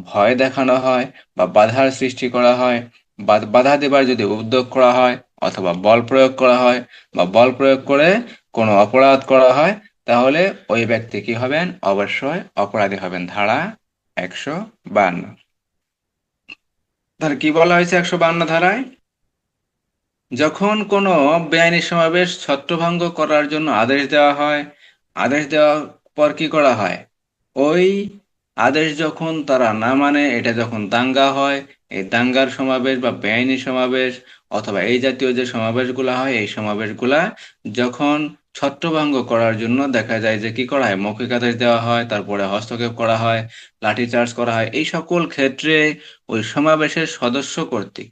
Speaker 1: ভয় দেখানো হয় বা বাধার সৃষ্টি করা হয়, বা বাধা দেবার যদি উদ্যোগ করা হয়, অথবা বল প্রয়োগ করা হয় বা বল প্রয়োগ করে কোনো অপরাধ করা হয়, তাহলে ওই ব্যক্তি কি হবেন? অবশ্যই অপরাধী হবেন ধারা 152। তাহলে কি বলা হয়েছে 152 ধারায়? যখন কোনো বেআইনি সমাবেশ ছত্রভঙ্গ করার জন্য আদেশ দেওয়া হয়, আদেশ দেওয়ার পর কি করা হয়? ওই আদেশ যখন তারা না মানে, এটা যখন দাঙ্গা হয়, এই দাঙ্গার সমাবেশ বা বেআইনি সমাবেশ অথবা এই জাতীয় যে সমাবেশগুলা হয়, এই সমাবেশগুলা যখন ছত্রভঙ্গ করার জন্য দেখা যায় যে কি করা হয়? মৌখিক আদেশ দেওয়া হয়, তারপরে হস্তক্ষেপ করা হয়, লাঠিচার্জ করা হয়, এই সকল ক্ষেত্রে ওই সমাবেশের সদস্য কর্তৃক,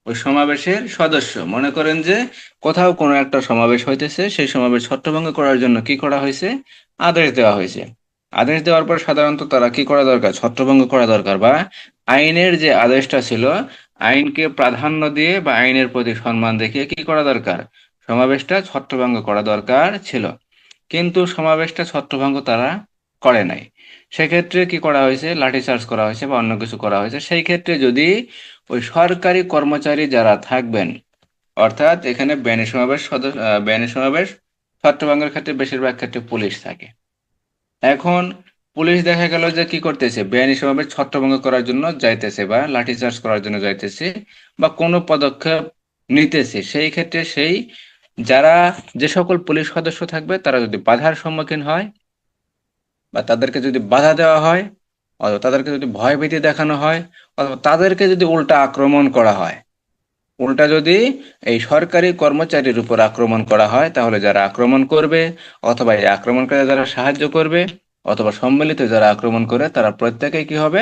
Speaker 1: ওই সমাবেশের সদস্য, মনে করেন যে কোথাও কোনো একটা সমাবেশ হইতেছে, সেই সমাবেশ ছত্রভঙ্গ করার জন্য কি করা হয়েছে? আদেশ দেওয়া হয়েছে। আদেশ দেওয়ার পর সাধারণত তারা কি করা দরকার? ছত্রভঙ্গ করা দরকার, বা আইনের যে আদেশটা ছিল, আইনকে প্রাধান্য দিয়ে বা আইনের প্রতি সম্মান দেখিয়ে কি করা দরকার, সমাবেশটা ছত্রভঙ্গ করা দরকার ছিল। কিন্তু সমাবেশটা ছত্রভঙ্গ তারা করে নাই। সেক্ষেত্রে কি করা হয়েছে, লাঠিচার্জ করা হয়েছে বা অন্য কিছু করা হয়েছে। সেই ক্ষেত্রে যদি ওই সরকারি কর্মচারী যারা থাকবেন, অর্থাৎ এখানে বেআইনি সমাবেশ ছত্রভঙ্গের ক্ষেত্রে বেশিরভাগ ক্ষেত্রে পুলিশ থাকে। এখন পুলিশ দেখা গেল যে কি করতেছে, বেআইনি সমাবেশ ছত্রভঙ্গ করার জন্য যাইতেছে বা লাঠিচার্জ করার জন্য যাইতেছে বা কোনো পদক্ষেপ নিতেছে। সেই ক্ষেত্রে যারা যে সকল পুলিশ সদস্য থাকবে তারা যদি বাধার সম্মুখীন হয় বা তাদেরকে যদি বাধা দেওয়া হয় অথবা তাদেরকে যদি ভয়ভীতি দেখানো হয় অথবা তাদেরকে যদি উল্টা আক্রমণ করা হয়, উল্টা যদি এই সরকারি কর্মচারীর উপর আক্রমণ করা হয়, তাহলে যারা আক্রমণ করবে অথবা এই আক্রমণকারী যারা সাহায্য করবে অথবা সম্মিলিত যারা আক্রমণ করে তারা প্রত্যেকেই কি হবে,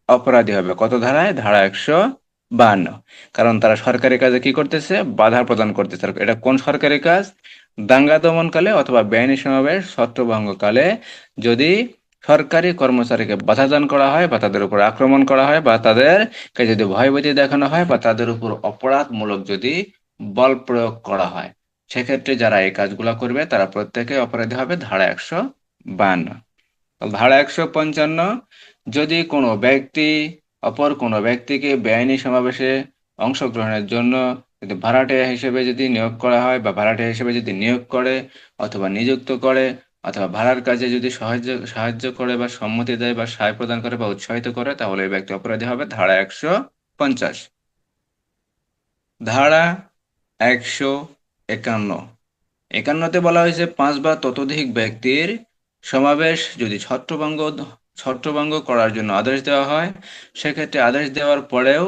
Speaker 1: অপরাধী হবে। কত ধারায়? ধারা 152। কারণ তারা সরকারি কাজে কি করতেছে, বাধা প্রদান করতেছে। আর এটা কোন সরকারি কাজ? দাঙ্গা দমনকালে অথবা বেআইনি সমাবেশ ছত্রভঙ্গকালে যদি সরকারি কর্মচারীকে বাধা দান করা হয় বা তাদের উপর আক্রমণ করা হয় বা তাদেরকে যদি ভয়ভীতি দেখানো হয় বা তাদের উপর অপরাধমূলক যদি বল প্রয়োগ করা হয়, সেক্ষেত্রে যারা এই কাজগুলো করবে তারা প্রত্যেকে অপরাধী হবে। ধারা 152। ধারা 155, যদি কোনো ব্যক্তি অপর কোনো ব্যক্তিকে বেআইনি সমাবেশে অংশগ্রহণের জন্য যদি ভাড়াটিয়া হিসেবে যদি নিয়োগ করা হয় বা ভাড়াটিয়া হিসেবে যদি নিয়োগ করে অথবা নিযুক্ত করে অথবা ভাড়ার কাজে যদি সাহায্য সাহায্য করে বা সম্মতি দেয় বা সায় প্রদান করে বা উৎসাহিত করে, তাহলে এই ব্যক্তি অপরাধী হবে। ধারা 150। ধারা 151। একান্নতে বলা হয়েছে 5 বা ততোধিক ব্যক্তির সমাবেশ যদি ছত্রভঙ্গ করার জন্য আদেশ দেওয়া হয়, সেক্ষেত্রে আদেশ দেওয়ার পরেও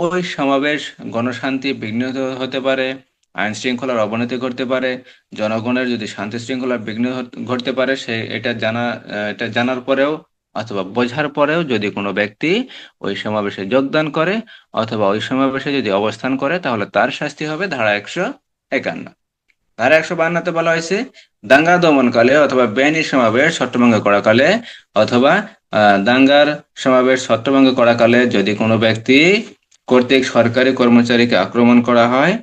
Speaker 1: ওই সমাবেশ গণশান্তি বিঘ্নিত হতে পারে, আইন শৃঙ্খলার অবনতি ঘটতে পারে, জনগণের যদি শান্তি শৃঙ্খলার বিঘ্ন ঘটতে পারে, এটা জানার পরেও অথবা বোঝার পরেও যদি কোনো ব্যক্তি ওই সমাবেশে যোগদান করে অথবা ওই সমাবেশে যদি অবস্থান করে, তাহলে তার শাস্তি হবে। ধারা 151। ধারা 152তে বলা হয়েছে দাঙ্গা দমনকালে অথবা বেআইনি সমাবেশ ছত্রভঙ্গ করাকালে অথবা দাঙ্গার সমাবেশ ছত্রভঙ্গ করাকালে যদি কোনো ব্যক্তি কর্তৃক সরকারি কর্মচারীকে আক্রমণ করা হয়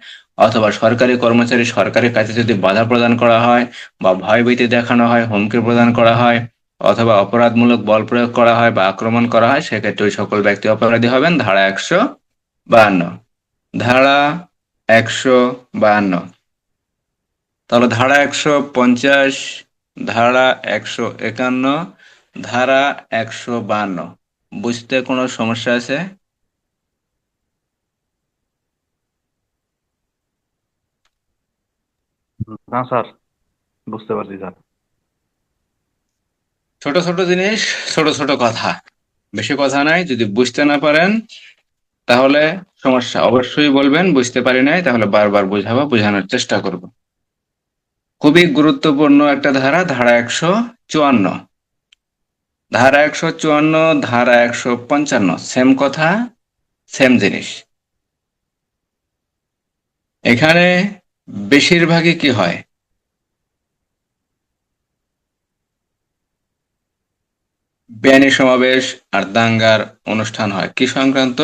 Speaker 1: অথবা সরকারি কর্মচারী সরকারি কাজে যদি বাধা প্রদান করা হয় বা ভয়ভীতি দেখানো হয়, হুমকি প্রদান করা হয় অথবা অপরাধমূলক বল প্রয়োগ করা হয় বা আক্রমণ করা হয়, সেক্ষেত্রে ওই সকল ব্যক্তি অপরাধী হবেন। ধারা 152। ধারা 152। তাহলে ধারা 150, ধারা 151, ধারা 152 বুঝতে কোনো সমস্যা আছে?
Speaker 2: না স্যার, বুঝতে পারছি স্যার।
Speaker 1: ছোট ছোট জিনিস, ছোট ছোট কথা, বেশি কথা নাই। যদি বুঝতে না পারেন তাহলে সমস্যা, অবশ্যই বলবেন বুঝতে পারি নাই, তাহলে বারবার বোঝাবো, বোঝানোর চেষ্টা করব। খুবই গুরুত্বপূর্ণ একটা ধারা, ধারা 154। ধারা 154, ধারা 155 সেম কথা, সেম জিনিস। এখানে বেশিরভাগই কি হয়, বেআইনি সমাবেশ আর দাঙ্গার অনুষ্ঠান হয় কি সংক্রান্ত?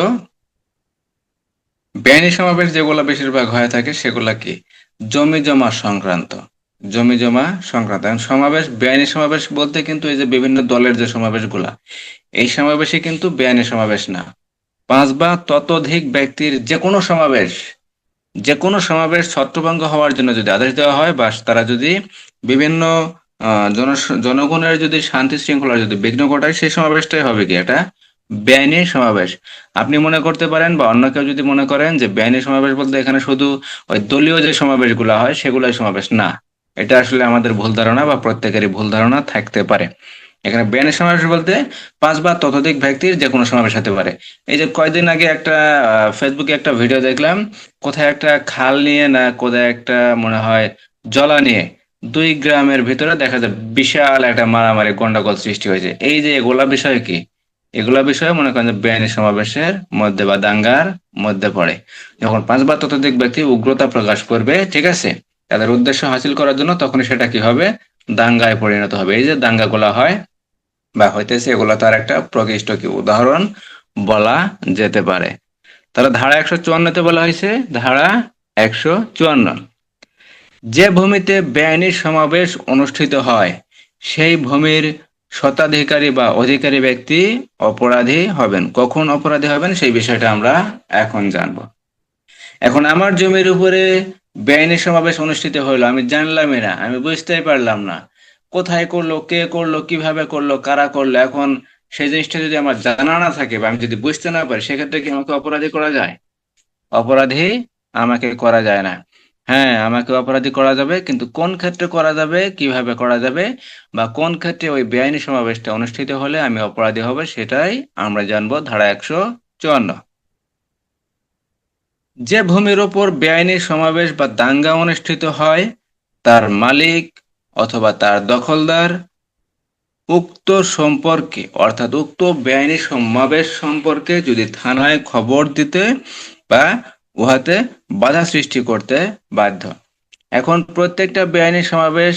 Speaker 1: বেআইনি সমাবেশ যেগুলো বেশিরভাগ হয়ে থাকে সেগুলা কি, জমি জমা সংক্রান্ত। জমি জমা সংক্রান্ত। এখন সমাবেশ, বেআইনি সমাবেশ বলতে কিন্তু এই যে বিভিন্ন দলের যে সমাবেশগুলা, এই সমাবেশই কিন্তু বেআইনি সমাবেশ না। 5 বা ততোধিক ব্যক্তির যে কোনো সমাবেশ ছত্রভঙ্গ হওয়ার জন্য যদি আদেশ দেওয়া হয় বা তারা যদি বিভিন্ন জনগণের যদি শান্তি শৃঙ্খলার যদি বিঘ্ন ঘটায়, সেই সমাবেশটাই হবে কি, এটা বেআইনি সমাবেশ। আপনি মনে করতে পারেন বা অন্য কেউ যদি মনে করেন যে বেআইনি সমাবেশ বলতে এখানে শুধু ওই দলীয় যে সমাবেশগুলো হয় সেগুলাই সমাবেশ, না। এটা আসলে আমাদের ভুল ধারণা বা প্রত্যেকেরই ভুল ধারণা থাকতে পারে। এখানে বেআইনি সমাবেশ বলতে 5 বা ততোধিক ব্যক্তির যে কোনো সমাবেশ হতে পারে। এই যে কয়দিন আগে একটা ফেসবুকে একটা ভিডিও দেখলাম, কোথায় একটা খাল নিয়ে না কোথায় একটা মনে হয় জলা নিয়ে 2 গ্রামের ভিতরে দেখা যায় বিশাল একটা মারামারি গন্ডগোল সৃষ্টি হয়েছে। এই যে এগুলা বিষয় কি, এগুলা বিষয় মনে করেন যে বেআইনি সমাবেশের মধ্যে বা দাঙ্গার মধ্যে পড়ে। যখন 5 বা ততোধিক ব্যক্তি উগ্রতা প্রকাশ করবে, ঠিক আছে, তাদের উদ্দেশ্য হাসিল করার জন্য, তখন সেটা কি হবে, দাঙ্গায় পরিণত হবে। এই যে দাঙ্গাগুলা হয় বা হইতেছে, এগুলো তার একটা প্রকৃষ্ট কি উদাহরণ বলা যেতে পারে। তাহলে ধারা 154তে বলা হয়েছে, ধারা 154, যে ভূমিতে বেআইনি সমাবেশ অনুষ্ঠিত হয় সেই ভূমির স্বত্বাধিকারী বা অধিকারী ব্যক্তি অপরাধী হবেন। কখন অপরাধী হবেন সেই বিষয়টা আমরা এখন জানবো। এখন আমার জমির উপরে বেআইনি সমাবেশ অনুষ্ঠিত হলো, আমি জানলামই না, আমি বুঝতেই পারলাম না কোথায় করলো, কে করলো, কিভাবে করলো, কারা করলো। এখন সেই জিনিসটা যদি আমার জানা না থাকে বা আমি যদি বুঝতে না পারি, সেক্ষেত্রে কি আমাকে অপরাধী করা যায়? অপরাধী আমাকে করা যায় না। হ্যাঁ, আমাকে অপরাধী করা যাবে, কিন্তু কোন ক্ষেত্রে করা যাবে, কিভাবে করা যাবে, বা কোন ক্ষেত্রে ওই বেআইনি সমাবেশটা অনুষ্ঠিত হলে আমি অপরাধী হব, সেটাই আমরা জানবো ধারা 154। যে ভূমির ওপর বেআইনি সমাবেশ বা দাঙ্গা অনুষ্ঠিত হয় তার মালিক অথবা তার দখলদার উক্ত সম্পর্কে, অর্থাৎ উক্ত বেআইনি সমাবেশ সম্পর্কে যদি থানায় খবর দিতে বা উহাতে বাধা সৃষ্টি করতে বাধ্য। এখন প্রত্যেকটা বেআইনি সমাবেশ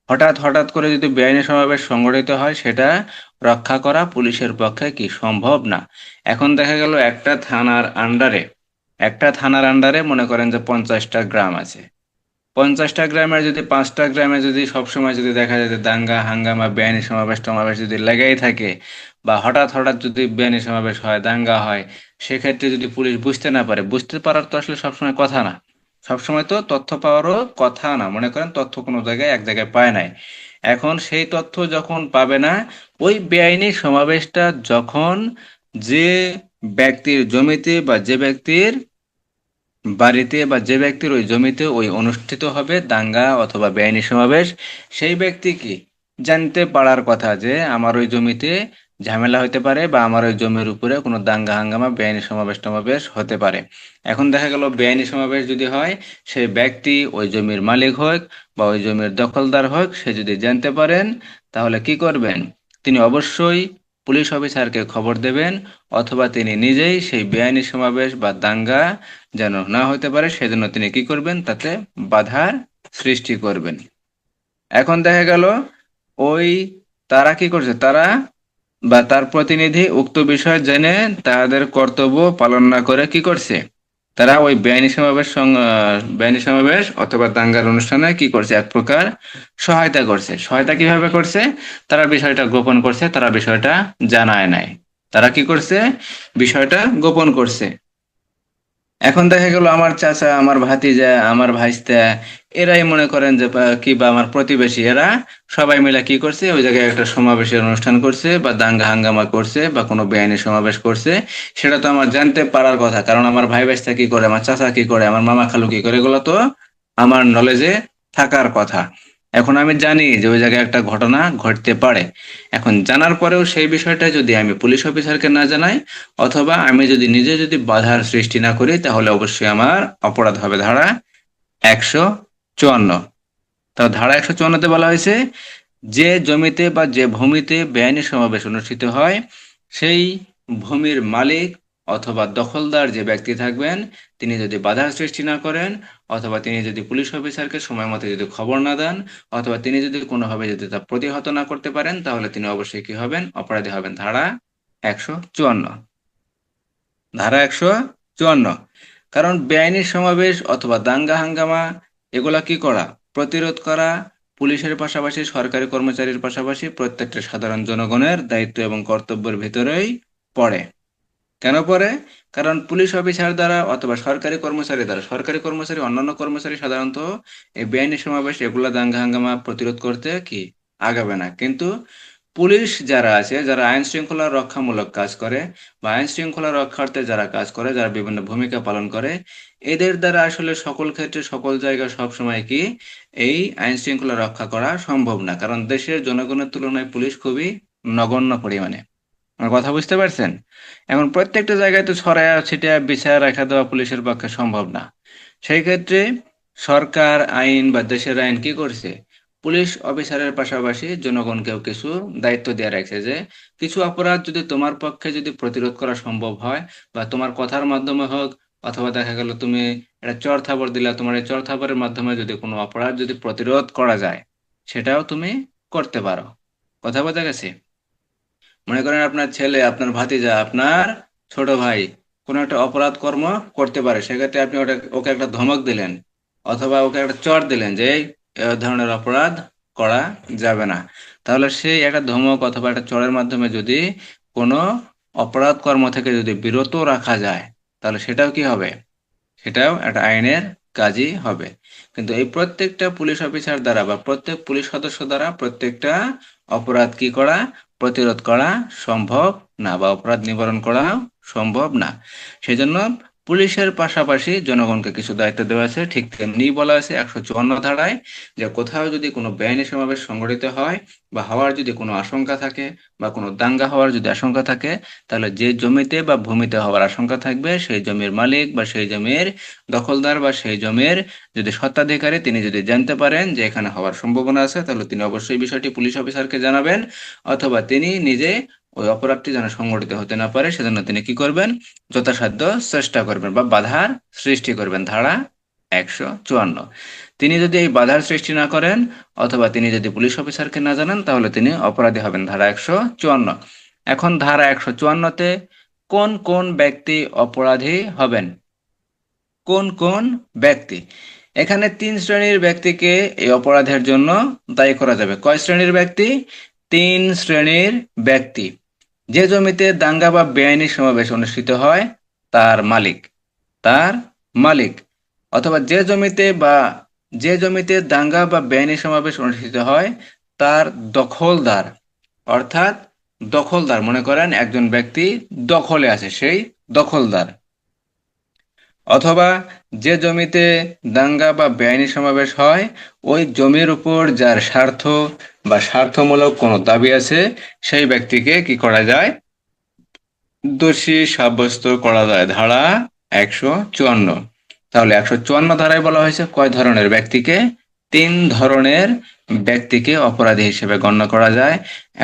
Speaker 1: হঠাৎ হঠাৎ করে যদি বেআইনি সমাবেশ সংগঠিত হয়, সেটা রক্ষা করা পুলিশের পক্ষে কি সম্ভব না। এখন দেখা গেল একটা থানার আন্ডারে মনে করেন যে 50টা গ্রাম আছে। 50টা গ্রামের যদি 5টা গ্রামে যদি সবসময় যদি দেখা যায় যে দাঙ্গা হাঙ্গামা বেআইনি সমাবেশ টমাবেশ যদি লেগেই থাকে, বা হঠাৎ হঠাৎ যদি বেআইনি সমাবেশ হয়, দাঙ্গা হয়, সেক্ষেত্রে যদি পুলিশ বুঝতে না পারে, বুঝতে পারার তো আসলে সবসময় কথা না, সবসময় তো তথ্য পাওয়ারও কথা না। মনে করেন তথ্য কোনো জায়গায় এক জায়গায় পায় নাই, এখন সেই তথ্য যখন পাবে না, ওই বেআইনি সমাবেশটা যখন যে ব্যক্তির জমিতে বা যে ব্যক্তির বাড়িতে বা যে ব্যক্তির ওই জমিতে ওই অনুষ্ঠিত হবে দাঙ্গা অথবা বেআইনি সমাবেশ, সেই ব্যক্তি কি জানতে পারার কথা যে আমার ওই জমিতে ঝামেলা হতে পারে, বা আমার ওই জমির উপরে কোনো দাঙ্গা হাঙ্গামা বেআইনি সমাবেশ টমাবেশ হতে পারে। এখন দেখা গেল বেআইনি সমাবেশ যদি হয়, সেই ব্যক্তি ওই জমির মালিক হোক বা ওই জমির দখলদার হোক, সে যদি জানতে পারেন, তাহলে কি করবেন? তিনি অবশ্যই পুলিশ অফিসারকে খবর দেবেন, অথবা তিনি নিজেই সেই বেআইনি সমাবেশ বা দাঙ্গা যেন না হতে পারে সেজন্য তিনি কি করবেন, তাতে বাধার সৃষ্টি করবেন। এখন দেখা গেল ওই তারা কি করছে, তারা বা তার প্রতিনিধি উক্ত বিষয় জেনে তাদের কর্তব্য পালন না করে কি করছে, তারা ওই বেআইনি সমাবেশ অথবা দাঙ্গার অনুষ্ঠানে কি করছে, এক প্রকার সহায়তা করছে। সহায়তা কিভাবে করছে? তারা বিষয়টা গোপন করছে, তারা বিষয়টা জানায় নাই, তারা কি করছে, বিষয়টা গোপন করছে। এখন দেখা গেল আমার চাচা, আমার ভাতিজা, আমার ভাইস্তা, এরাই মনে করেন যে কি বা আমার প্রতিবেশী, এরা সবাই মিলে কি করছে, ওই জায়গায় একটা সমাবেশের অনুষ্ঠান করছে বা দাঙ্গা হাঙ্গামা করছে বা কোনো বেআইনি সমাবেশ করছে। সেটা তো আমার জানতে পারার কথা, কারণ আমার ভাই ভাইস্তা কি করে, আমার চাচা কি করে, আমার মামা খালু কি করে, এগুলো তো আমার নলেজে থাকার কথা। এখন আমি জানি যে ওই জায়গায় একটা ঘটনা ঘটতে পারে। এখন জানার পরেও সেই বিষয়টা যদি আমি পুলিশ অফিসারকে না জানাই, অথবা আমি যদি নিজে যদি বাধার সৃষ্টি না করি, তাহলে অবশ্যই আমার অপরাধ হবে ধারা 154। তো ধারা 154তে বলা হয়েছে, যে জমিতে বা যে ভূমিতে বেআইনি সমাবেশ অনুষ্ঠিত হয় সেই ভূমির মালিক অথবা দখলদার যে ব্যক্তি থাকবেন, তিনি যদি বাধার সৃষ্টি না করেন, অথবা তিনি যদি পুলিশ অফিসারকে সময় মতো যদি খবর না দেন, অথবা তিনি যদি কোনোভাবে যদি তা প্রতিহত না করতে পারেন, তাহলে তিনি অবশ্যই কি হবেন, অপরাধী হবেন। ধারা 154। ধারা 154, কারণ বেআইনি সমাবেশ অথবা দাঙ্গা হাঙ্গামা এগুলা কি করা, প্রতিরোধ করা পুলিশের পাশাপাশি সরকারি কর্মচারীর পাশাপাশি প্রত্যেকটা সাধারণ জনগণের দায়িত্ব এবং কর্তব্যের ভিতরেই পড়ে। কেন পড়ে? কারণ পুলিশ অফিসার দ্বারা অথবা সরকারি কর্মচারী দ্বারা, সরকারি কর্মচারী অন্যান্য কর্মচারী সাধারণত এই বেআইনি সমাবেশ এগুলা দাঙ্গা হাঙ্গামা প্রতিরোধ করতে কি আগাবে না, কিন্তু পুলিশ যারা আছে, যারা আইন শৃঙ্খলা রক্ষামূলক কাজ করে বা আইন শৃঙ্খলা রক্ষার্থে যারা কাজ করে, যারা বিভিন্ন ভূমিকা পালন করে, এদের দ্বারা আসলে সকল ক্ষেত্রে সকল জায়গায় সব সময় কি এই আইন শৃঙ্খলা রক্ষা করা সম্ভব না, কারণ দেশের জনগণের তুলনায় পুলিশ খুবই নগণ্য পরিমাণে। আমার কথা বুঝতে পারছেন? এখন প্রত্যেকটা জায়গায় তো ছড়ায়া ছিটিয়া বিচার রাখা দেওয়া পুলিশের পক্ষে সম্ভব না। সেই ক্ষেত্রে সরকার আইন বা দেশের আইন কি করছে, পুলিশ অফিসারের পাশাপাশি জনগণকেও কিছু দায়িত্ব দিয়ে রাখছে, যে কিছু অপরাধ যদি তোমার পক্ষে যদি প্রতিরোধ করা সম্ভব হয়, বা তোমার কথার মাধ্যমে হোক, অথবা দেখা গেল তুমি একটা চর থাবর দিলা, তোমার এই চর থাবরের মাধ্যমে যদি কোনো অপরাধ যদি প্রতিরোধ করা যায়, সেটাও তুমি করতে পারো। কথা বোঝা গেছে? মনে করেন আপনার ছেলে, আপনার ভাতিজা, আপনার ছোট ভাই কোনো একটা অপরাধ কর্ম করতে পারে, সেক্ষেত্রে আপনি ওকে একটা ধমক দিলেন অথবা ওকে একটা চড় দিলেন যে এই ধরনের অপরাধ করা যাবে না, তাহলে সেই একটা ধমক অথবা একটা চড়ের মাধ্যমে যদি কোনো অপরাধ কর্ম থেকে যদি বিরত রাখা যায়, তাহলে সেটাও কি হবে, সেটাও একটা আইনের কাজই হবে। কিন্তু এই প্রত্যেকটা পুলিশ অফিসার দ্বারা বা প্রত্যেক পুলিশ সদস্য দ্বারা প্রত্যেকটা অপরাধ কি করা, প্রতিরোধ করা সম্ভব না, বা অপরাধ নিবারণ করা সম্ভব না। সেজন্য পুলিশের পাশাপাশি জনগণকে কিছু দায়িত্ব দেওয়া আছে। ঠিক তেমনি বলা আছে 154 ধারায়, যে কোথাও যদি কোনো বেআইনি সমাবেশ সংঘটিত হয় বা হওয়ার যদি কোনো আশঙ্কা থাকে বা কোনো দাঙ্গা হওয়ার যদি আশঙ্কা থাকে, তাহলে যে জমিতে বা ভূমিতে হওয়ার আশঙ্কা থাকবে সেই জমির মালিক বা সেই জমির দখলদার বা সেই জমির যদি স্বত্বাধিকারী তিনি যদি জানতে পারেন যে এখানে হওয়ার সম্ভাবনা আছে, তাহলে তিনি অবশ্যই বিষয়টি পুলিশ অফিসারকে জানাবেন, অথবা তিনি নিজে ওই অপরাধটি যেন সংঘটিত হতে না পারে সেজন্য তিনি কি করবেন, যথাসাধ্য চেষ্টা করবেন বা বাধার সৃষ্টি করবেন। ধারা 154। তিনি যদি এই বাধার সৃষ্টি না করেন অথবা তিনি যদি পুলিশ অফিসারকে না জানান, তাহলে তিনি অপরাধী হবেন। ধারা 154। এখন ধারা 154-তে কোন কোন ব্যক্তি অপরাধী হবেন, কোন কোন ব্যক্তি, এখানে 3 শ্রেণীর ব্যক্তিকে এই অপরাধের জন্য দায়ী করা যাবে। কয় শ্রেণীর ব্যক্তি? 3 শ্রেণীর ব্যক্তি। যে জমিতে দাঙ্গা বা বেআইনি সমাবেশ অনুষ্ঠিত হয় তার মালিক, তার মালিক, অথবা যে জমিতে দাঙ্গা বা বেআইনি সমাবেশ অনুষ্ঠিত হয় তার দখলদার, অর্থাৎ দখলদার মনে করেন একজন ব্যক্তি দখলে আছে, সেই দখলদার, অথবা যে জমিতে দাঙ্গা বা বেআইনি সমাবেশ হয় ওই জমির উপর যার স্বার্থ বা স্বার্থমূলক কোনো দাবি আছে সেই ব্যক্তিকে কি করা যায়, দোষী সাব্যস্ত করা যায়। ধারা 154। তাহলে 154 ধারায় বলা হয়েছে কয় ধরনের ব্যক্তিকে, 3 ধরনের ব্যক্তিকে অপরাধী হিসেবে গণ্য করা যায়।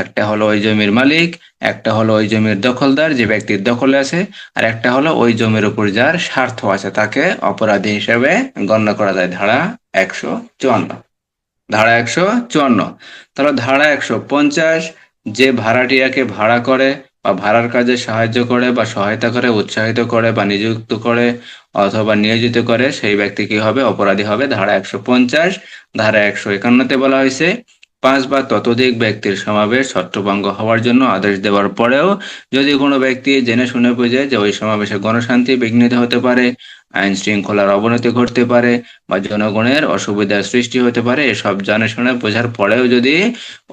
Speaker 1: একটা হলো ওই জমির মালিক, একটা হলো ওই জমির দখলদার যে ব্যক্তির দখলে আছে, আর একটা হলো ওই জমির উপর যার স্বার্থ আছে তাকে অপরাধী হিসেবে গণ্য করা যায়। ধারা 154। ধারা 154। তাহলে ধারা 150, যে ভাড়াটিয়াকে ভাড়া করে বা ভাড়ার কাজে সাহায্য করে বা সহায়তা করে, উৎসাহিত করে বা নিযুক্ত করে অথবা নিয়োজিত করে সেই ব্যক্তি কি হবে, অপরাধী হবে। ধারা 150। ধারা 151-তে বলা হয়েছে 5 বা ততোধিক ব্যক্তির সমাবেশ ছত্রভঙ্গ হওয়ার জন্য আদেশ দেওয়ার পরেও যদি কোনো ব্যক্তি জেনে শুনে বুঝে যে ওই সমাবেশে গণশান্তি বিঘ্নিত হতে পারে, আইন শৃঙ্খলার অবনতি ঘটতে পারে বা জনগণের অসুবিধার সৃষ্টি হতে পারে, এসব জানে শুনে বোঝার পরেও যদি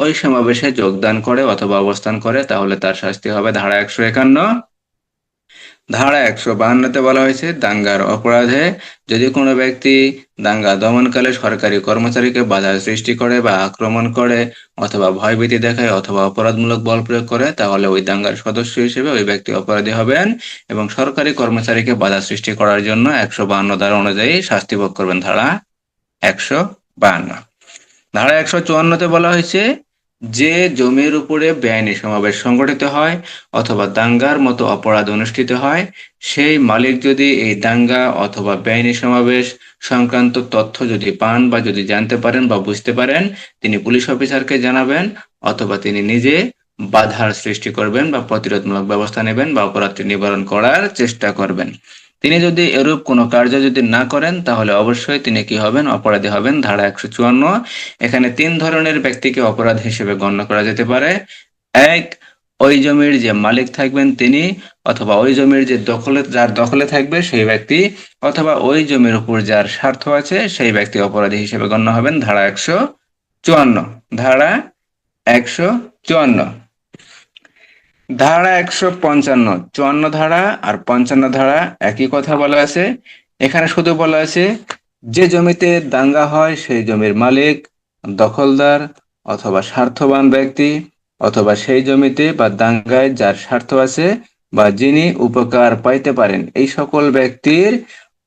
Speaker 1: ওই সমাবেশে যোগদান করে অথবা অবস্থান করে, তাহলে তার শাস্তি হবে। ধারা 151। ধারা 152-তে বলা হয়েছে দাঙ্গার অপরাধে যদি কোনো ব্যক্তি দাঙ্গা দমনকালে সরকারি কর্মচারীকে বাধা সৃষ্টি করে বা আক্রমণ করে অথবা ভয়ভীতি দেখায় অথবা অপরাধমূলক বল প্রয়োগ করে, তাহলে ওই দাঙ্গার সদস্য হিসেবে ওই ব্যক্তি অপরাধী হবেন এবং সরকারি কর্মচারীকে বাধা সৃষ্টি করার জন্য 152 ধারা অনুযায়ী শাস্তি ভোগ করবেন। ধারা 152। ধারা 154-তে বলা হয়েছে যে জমির উপরে বেআইনি সমাবেশ সংগঠিত হয় অথবা দাঙ্গার মতো অপরাধ অনুষ্ঠিত হয়, সেই মালিক যদি এই দাঙ্গা অথবা বেআইনি সমাবেশ সংক্রান্ত তথ্য যদি পান বা যদি জানতে পারেন বা বুঝতে পারেন, তিনি পুলিশ অফিসারকে জানাবেন অথবা তিনি নিজে বাধার সৃষ্টি করবেন বা প্রতিরোধমূলক ব্যবস্থা নেবেন বা অপরাধটি নিবারণ করার চেষ্টা করবেন। তিনি যদি এরূপ কোনো কার্য যদি না করেন, তাহলে অবশ্যই তিনি কি হবেন, অপরাধী হবেন। ধারা 154। এখানে 3 ধরনের ব্যক্তিকে অপরাধ হিসেবে গণ্য করা যেতে পারে। এক, ওই জমির যে মালিক থাকবেন তিনি, অথবা ওই জমির যে যার দখলে থাকবে সেই ব্যক্তি, অথবা ওই জমির উপর যার স্বার্থ আছে সেই ব্যক্তি অপরাধী হিসেবে গণ্য হবেন। ধারা 154। ধারা 154। ধারা 155। 54 ধারা আর 55 ধারা একই কথা বলা আছে। এখানে শুধু বলা আছে যে জমিতে দাঙ্গা হয় সেই জমির মালিক, দখলদার অথবা স্বার্থবান ব্যক্তি, অথবা সেই জমিতে বা দাঙ্গায় যার স্বার্থ আছে বা যিনি উপকার পাইতে পারেন, এই সকল ব্যক্তির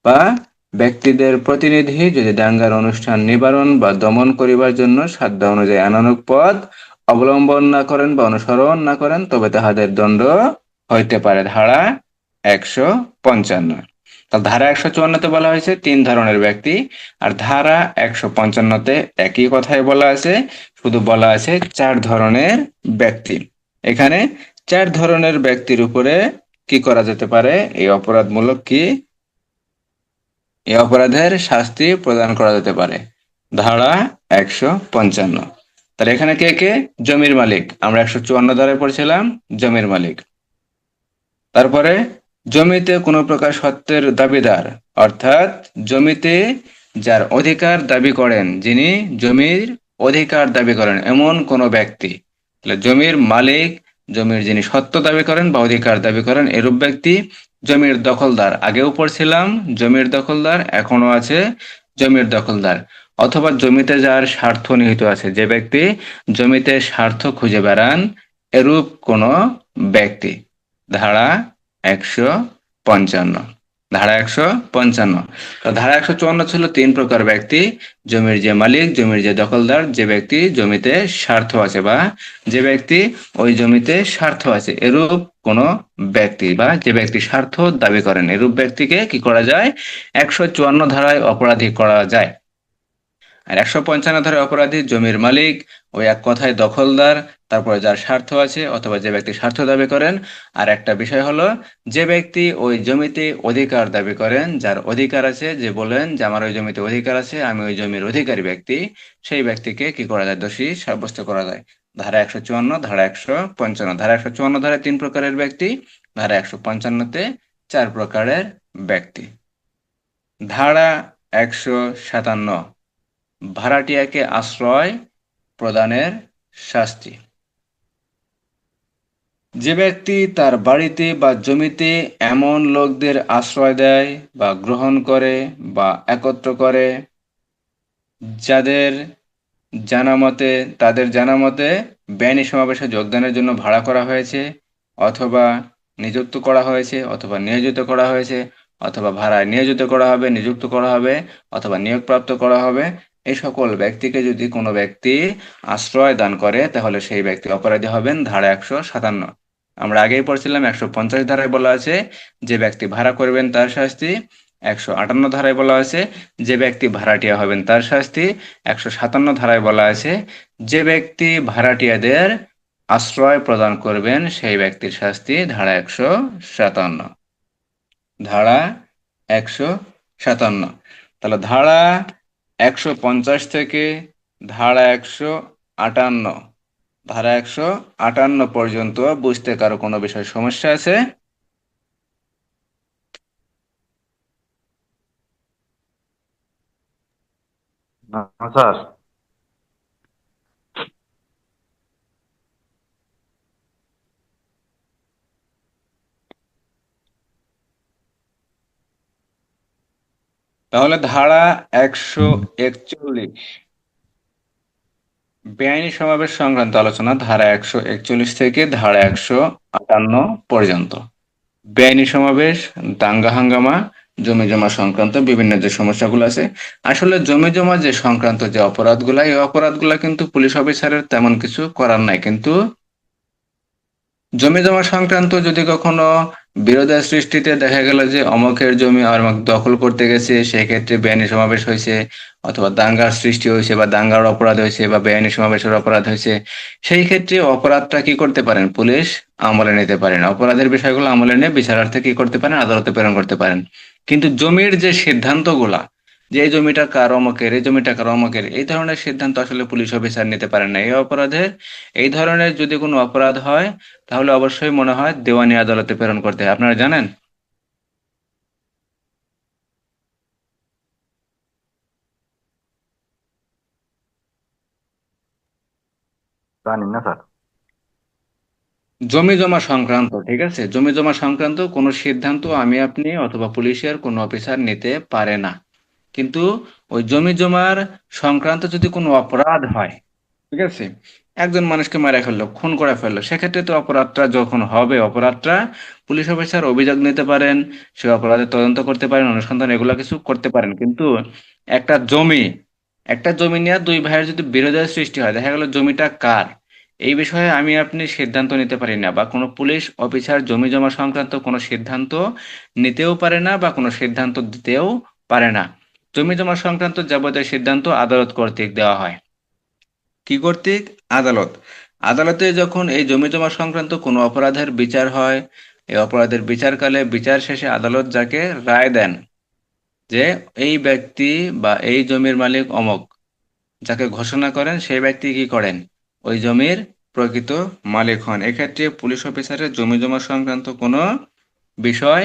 Speaker 1: বা ব্যক্তিদের প্রতিনিধি যদি দাঙ্গার অনুষ্ঠান নিবারণ বা দমন করিবার জন্য সাধ্য অনুযায়ী আইনানুগ পথ অবলম্বন না করেন বা অনুসরণ না করেন, তবে তাহাদের দণ্ড হইতে পারে। ধারা 155। ধারা 154-তে বলা হয়েছে 3 ধরনের ব্যক্তি, আর ধারা 155-তে একই কথাই বলা আছে, শুধু বলা আছে 4 ধরনের ব্যক্তি। এখানে 4 ধরনের ব্যক্তির উপরে কি করা যেতে পারে? এই অপরাধমূলক কি, এই অপরাধের শাস্তি প্রদান করা যেতে পারে। ধারা 155। তাহলে এখানে কে কে? জমির মালিক, আমরা 154 ধারায় পড়ছিলাম জমির মালিক। তারপরে জমিতে কোনো প্রকার সত্ত্বের দাবিদার, অর্থাৎ জমিতে যার অধিকার দাবি করেন, যিনি জমির অধিকার দাবি করেন এমন কোনো ব্যক্তি। তাহলে জমির মালিক, জমির যিনি সত্ত্ব দাবি করেন বা অধিকার দাবি করেন এরূপ ব্যক্তি। জমির দখলদার, আগেও পড়ছিলাম জমির দখলদার, এখনো আছে জমির দখলদার। অথবা জমিতে যার স্বার্থ নিহিত আছে, যে ব্যক্তি জমিতে স্বার্থ খুঁজে বেড়ান এরূপ কোনো ব্যক্তি। ধারা 155। ধারা 155। তো ধারা 154 ছিল 3 প্রকার ব্যক্তি: জমির যে মালিক, জমির যে দখলদার, যে ব্যক্তি জমিতে স্বার্থ আছে বা যে ব্যক্তি ওই জমিতে স্বার্থ আছে এরূপ কোন ব্যক্তি, বা যে ব্যক্তি স্বার্থ দাবি করেন এরূপ ব্যক্তিকে কি করা যায়? 154 ধারায় অপরাধী করা যায়। আর 155 ধারার অপরাধী জমির মালিক, ওই এক কথায় দখলদার, তারপরে যার স্বার্থ আছে অথবা যে ব্যক্তি স্বার্থ দাবি করেন। আর একটা বিষয় হলো যে ব্যক্তি ওই জমিতে অধিকার দাবি করেন, যার অধিকার আছে, যে বলেন যে আমার ওই জমিতে অধিকার আছে, আমি ওই জমির অধিকারী ব্যক্তি, সেই ব্যক্তিকে কি করা যায়? দোষী সাব্যস্ত করা যায়। ধারা 154, ধারা 155। ধারা 154 ধারায় 3 প্রকারের ব্যক্তি, ধারা 155-তে 4 প্রকারের ব্যক্তি। ধারা 157, ভাড়াটিয়াকে আশ্রয় প্রদানের শাস্তি। যে ব্যক্তি তার বাড়িতে বা জমিতে এমন লোকদের আশ্রয় দেয় বা গ্রহণ করে বা একত্র করে যাদের জানামতে তাদের জানামতে বেআইনি সমাবেশে যোগদানের জন্য ভাড়া করা হয়েছে, অথবা নিযুক্ত করা হয়েছে, অথবা নিয়োজিত করা হয়েছে, অথবা ভাড়ায় নিয়োজিত করা হবে, নিযুক্ত করা হবে, অথবা নিয়োগপ্রাপ্ত করা হবে, এই সকল ব্যক্তিকে যদি কোনো ব্যক্তি আশ্রয় দান করে তাহলে সেই ব্যক্তি অপরাধী হবেন। ধারা 157। আমরা আগেই পড়ছিলাম 150 ধারায় বলা আছে যে ব্যক্তি ভাড়া করবেন তার শাস্তি। 158 ধারায় বলা আছে যে ব্যক্তি ভাড়াটিয়া হবেন তার শাস্তি। 157 ধারায় বলা আছে যে ব্যক্তি ভাড়াটিয়াদের আশ্রয় প্রদান করবেন সেই ব্যক্তির শাস্তি। ধারা 157। ধারা 157। তাহলে ধারা 150 থেকে ধারা 158, ধারা 158 পর্যন্ত বুঝতে কারো কোনো বিষয় সমস্যা আছে?
Speaker 2: না স্যার।
Speaker 1: তাহলে ধারা 141, বেআইনি সমাবেশ সংক্রান্ত আলোচনা, ধারা 141 থেকে ধারা 158 পর্যন্ত। বেআইনি সমাবেশ, দাঙ্গা হাঙ্গামা, জমি জমা সংক্রান্ত বিভিন্ন যে সমস্যাগুলো আছে, আসলে জমি জমা যে সংক্রান্ত যে অপরাধগুলা, এই অপরাধগুলা কিন্তু পুলিশ অফিসারের তেমন কিছু করার নাই। কিন্তু জমি জমা সংক্রান্ত যদি কখনো বিরোধের সৃষ্টিতে দেখা গেল যে অমুকের জমি অমুক দখল করতে গেছে, সেক্ষেত্রে বেআইনি সমাবেশ হয়েছে, অথবা দাঙ্গার সৃষ্টি হয়েছে বা দাঙ্গার অপরাধ হয়েছে বা বেআইনি সমাবেশের অপরাধ হয়েছে, সেই ক্ষেত্রে অপরাধটা কি করতে পারেন? পুলিশ আমলে নিতে পারেন, অপরাধের বিষয়গুলো আমলে নিয়ে বিচারার্থে কি করতে পারেন? আদালতে প্রেরণ করতে পারেন। কিন্তু জমির যে সিদ্ধান্তগুলা, যে এই জমিটা কার, অমুকের, এই জমিটা কার, অমুকের, এই ধরনের সিদ্ধান্ত আসলে পুলিশ অফিসার নিতে পারেন না। এই অপরাধের, এই ধরনের যদি কোনো অপরাধ হয় তাহলে অবশ্যই মনে হয় দেওয়ানি আদালতে প্রেরণ করতে হয়। আপনারা জানেন?
Speaker 2: জানি না স্যার।
Speaker 1: জমি জমা সংক্রান্ত, ঠিক আছে, জমি জমা সংক্রান্ত কোনো সিদ্ধান্ত আমি আপনি অথবা পুলিশের কোনো অফিসার নিতে পারে না। কিন্তু ওই জমি জমার সংক্রান্ত যদি কোনো অপরাধ হয়, ঠিক আছে, একজন মানুষকে মেরে ফেললো, খুন করে ফেললো, সেক্ষেত্রে তো অপরাধটা যখন হবে, অপরাধটা পুলিশ অফিসার অভিযোগ নিতে পারেন, সে অপরাধের তদন্ত করতে পারেন, অনুসন্ধান এগুলা কিছু করতে পারেন। কিন্তু একটা জমি, একটা জমি নিয়ে দুই ভাইয়ের যদি বিরোধের সৃষ্টি হয়, দেখা গেল জমিটা কার, এই বিষয়ে আমি আপনি সিদ্ধান্ত নিতে পারি না, বা কোনো পুলিশ অফিসার জমি জমা সংক্রান্ত কোনো সিদ্ধান্ত নিতেও পারে না বা কোনো সিদ্ধান্ত দিতেও পারে না। জমি জমা সংক্রান্ত যাবতীয় সিদ্ধান্ত আদালত কর্তৃক দেওয়া হয়। কি কর্তৃক? আদালত। আদালতে যখন এই জমি জমা সংক্রান্ত কোনো অপরাধের বিচার হয়, এই অপরাধের বিচারকালে বিচার শেষে আদালত যাকে রায় দেন যে এই ব্যক্তি বা এই জমির মালিক অমুক, যাকে ঘোষণা করেন সেই ব্যক্তি কি করেন, ওই জমির প্রকৃত মালিক হন। এক্ষেত্রে পুলিশ অফিসারের জমি জমা সংক্রান্ত কোনো বিষয়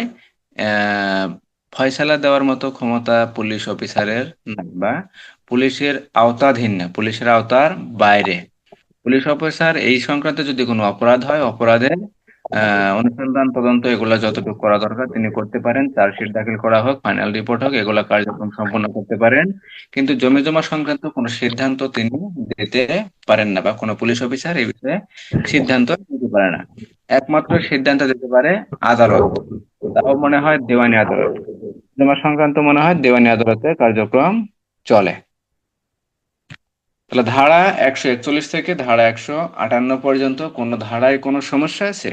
Speaker 1: আহ ফয়সালা দেওয়ার মতো ক্ষমতা পুলিশ অফিসারের নাই, বা পুলিশের আওতাধীন না, পুলিশের আওতার বাইরে। পুলিশ অফিসার এই সংক্রান্ত যদি কোনো অপরাধ হয়, অপরাধের অনুসন্ধান তদন্ত এগুলা যতটুকু করা দরকার তিনি করতে পারেন, চার্জশিট দাখিল করা হোক, ফাইনাল রিপোর্ট হোক, এগুলা কার্যক্রম সম্পন্ন করতে পারেন। কিন্তু জমি জমা সংক্রান্ত কোনো সিদ্ধান্ত তিনি দিতে পারেন না, বা কোনো পুলিশ অফিসার এই বিষয়ে সিদ্ধান্ত নিতে পারে না। একমাত্র সিদ্ধান্ত দিতে পারে আদালত, তাও মনে হয় দেওয়ানি আদালত। জমা সংক্রান্ত মনে হয় দেওয়ানি আদালতে কার্যক্রম চলে। তাহলে ধারা 141 থেকে ধারা 158 পর্যন্ত কোন ধারায় কোনো সমস্যা আছে?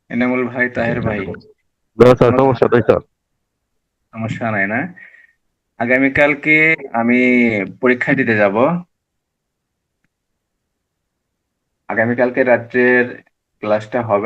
Speaker 1: এনামুল ভাই, তাহের ভাই,
Speaker 3: না স্যার,
Speaker 1: কোনো
Speaker 3: সমস্যা নাই স্যার।
Speaker 1: সমস্যা নাই না? আগামীকালকে আমি পরীক্ষা দিতে যাব। আগামীকালকে রাত্রের ক্লাসটা হবে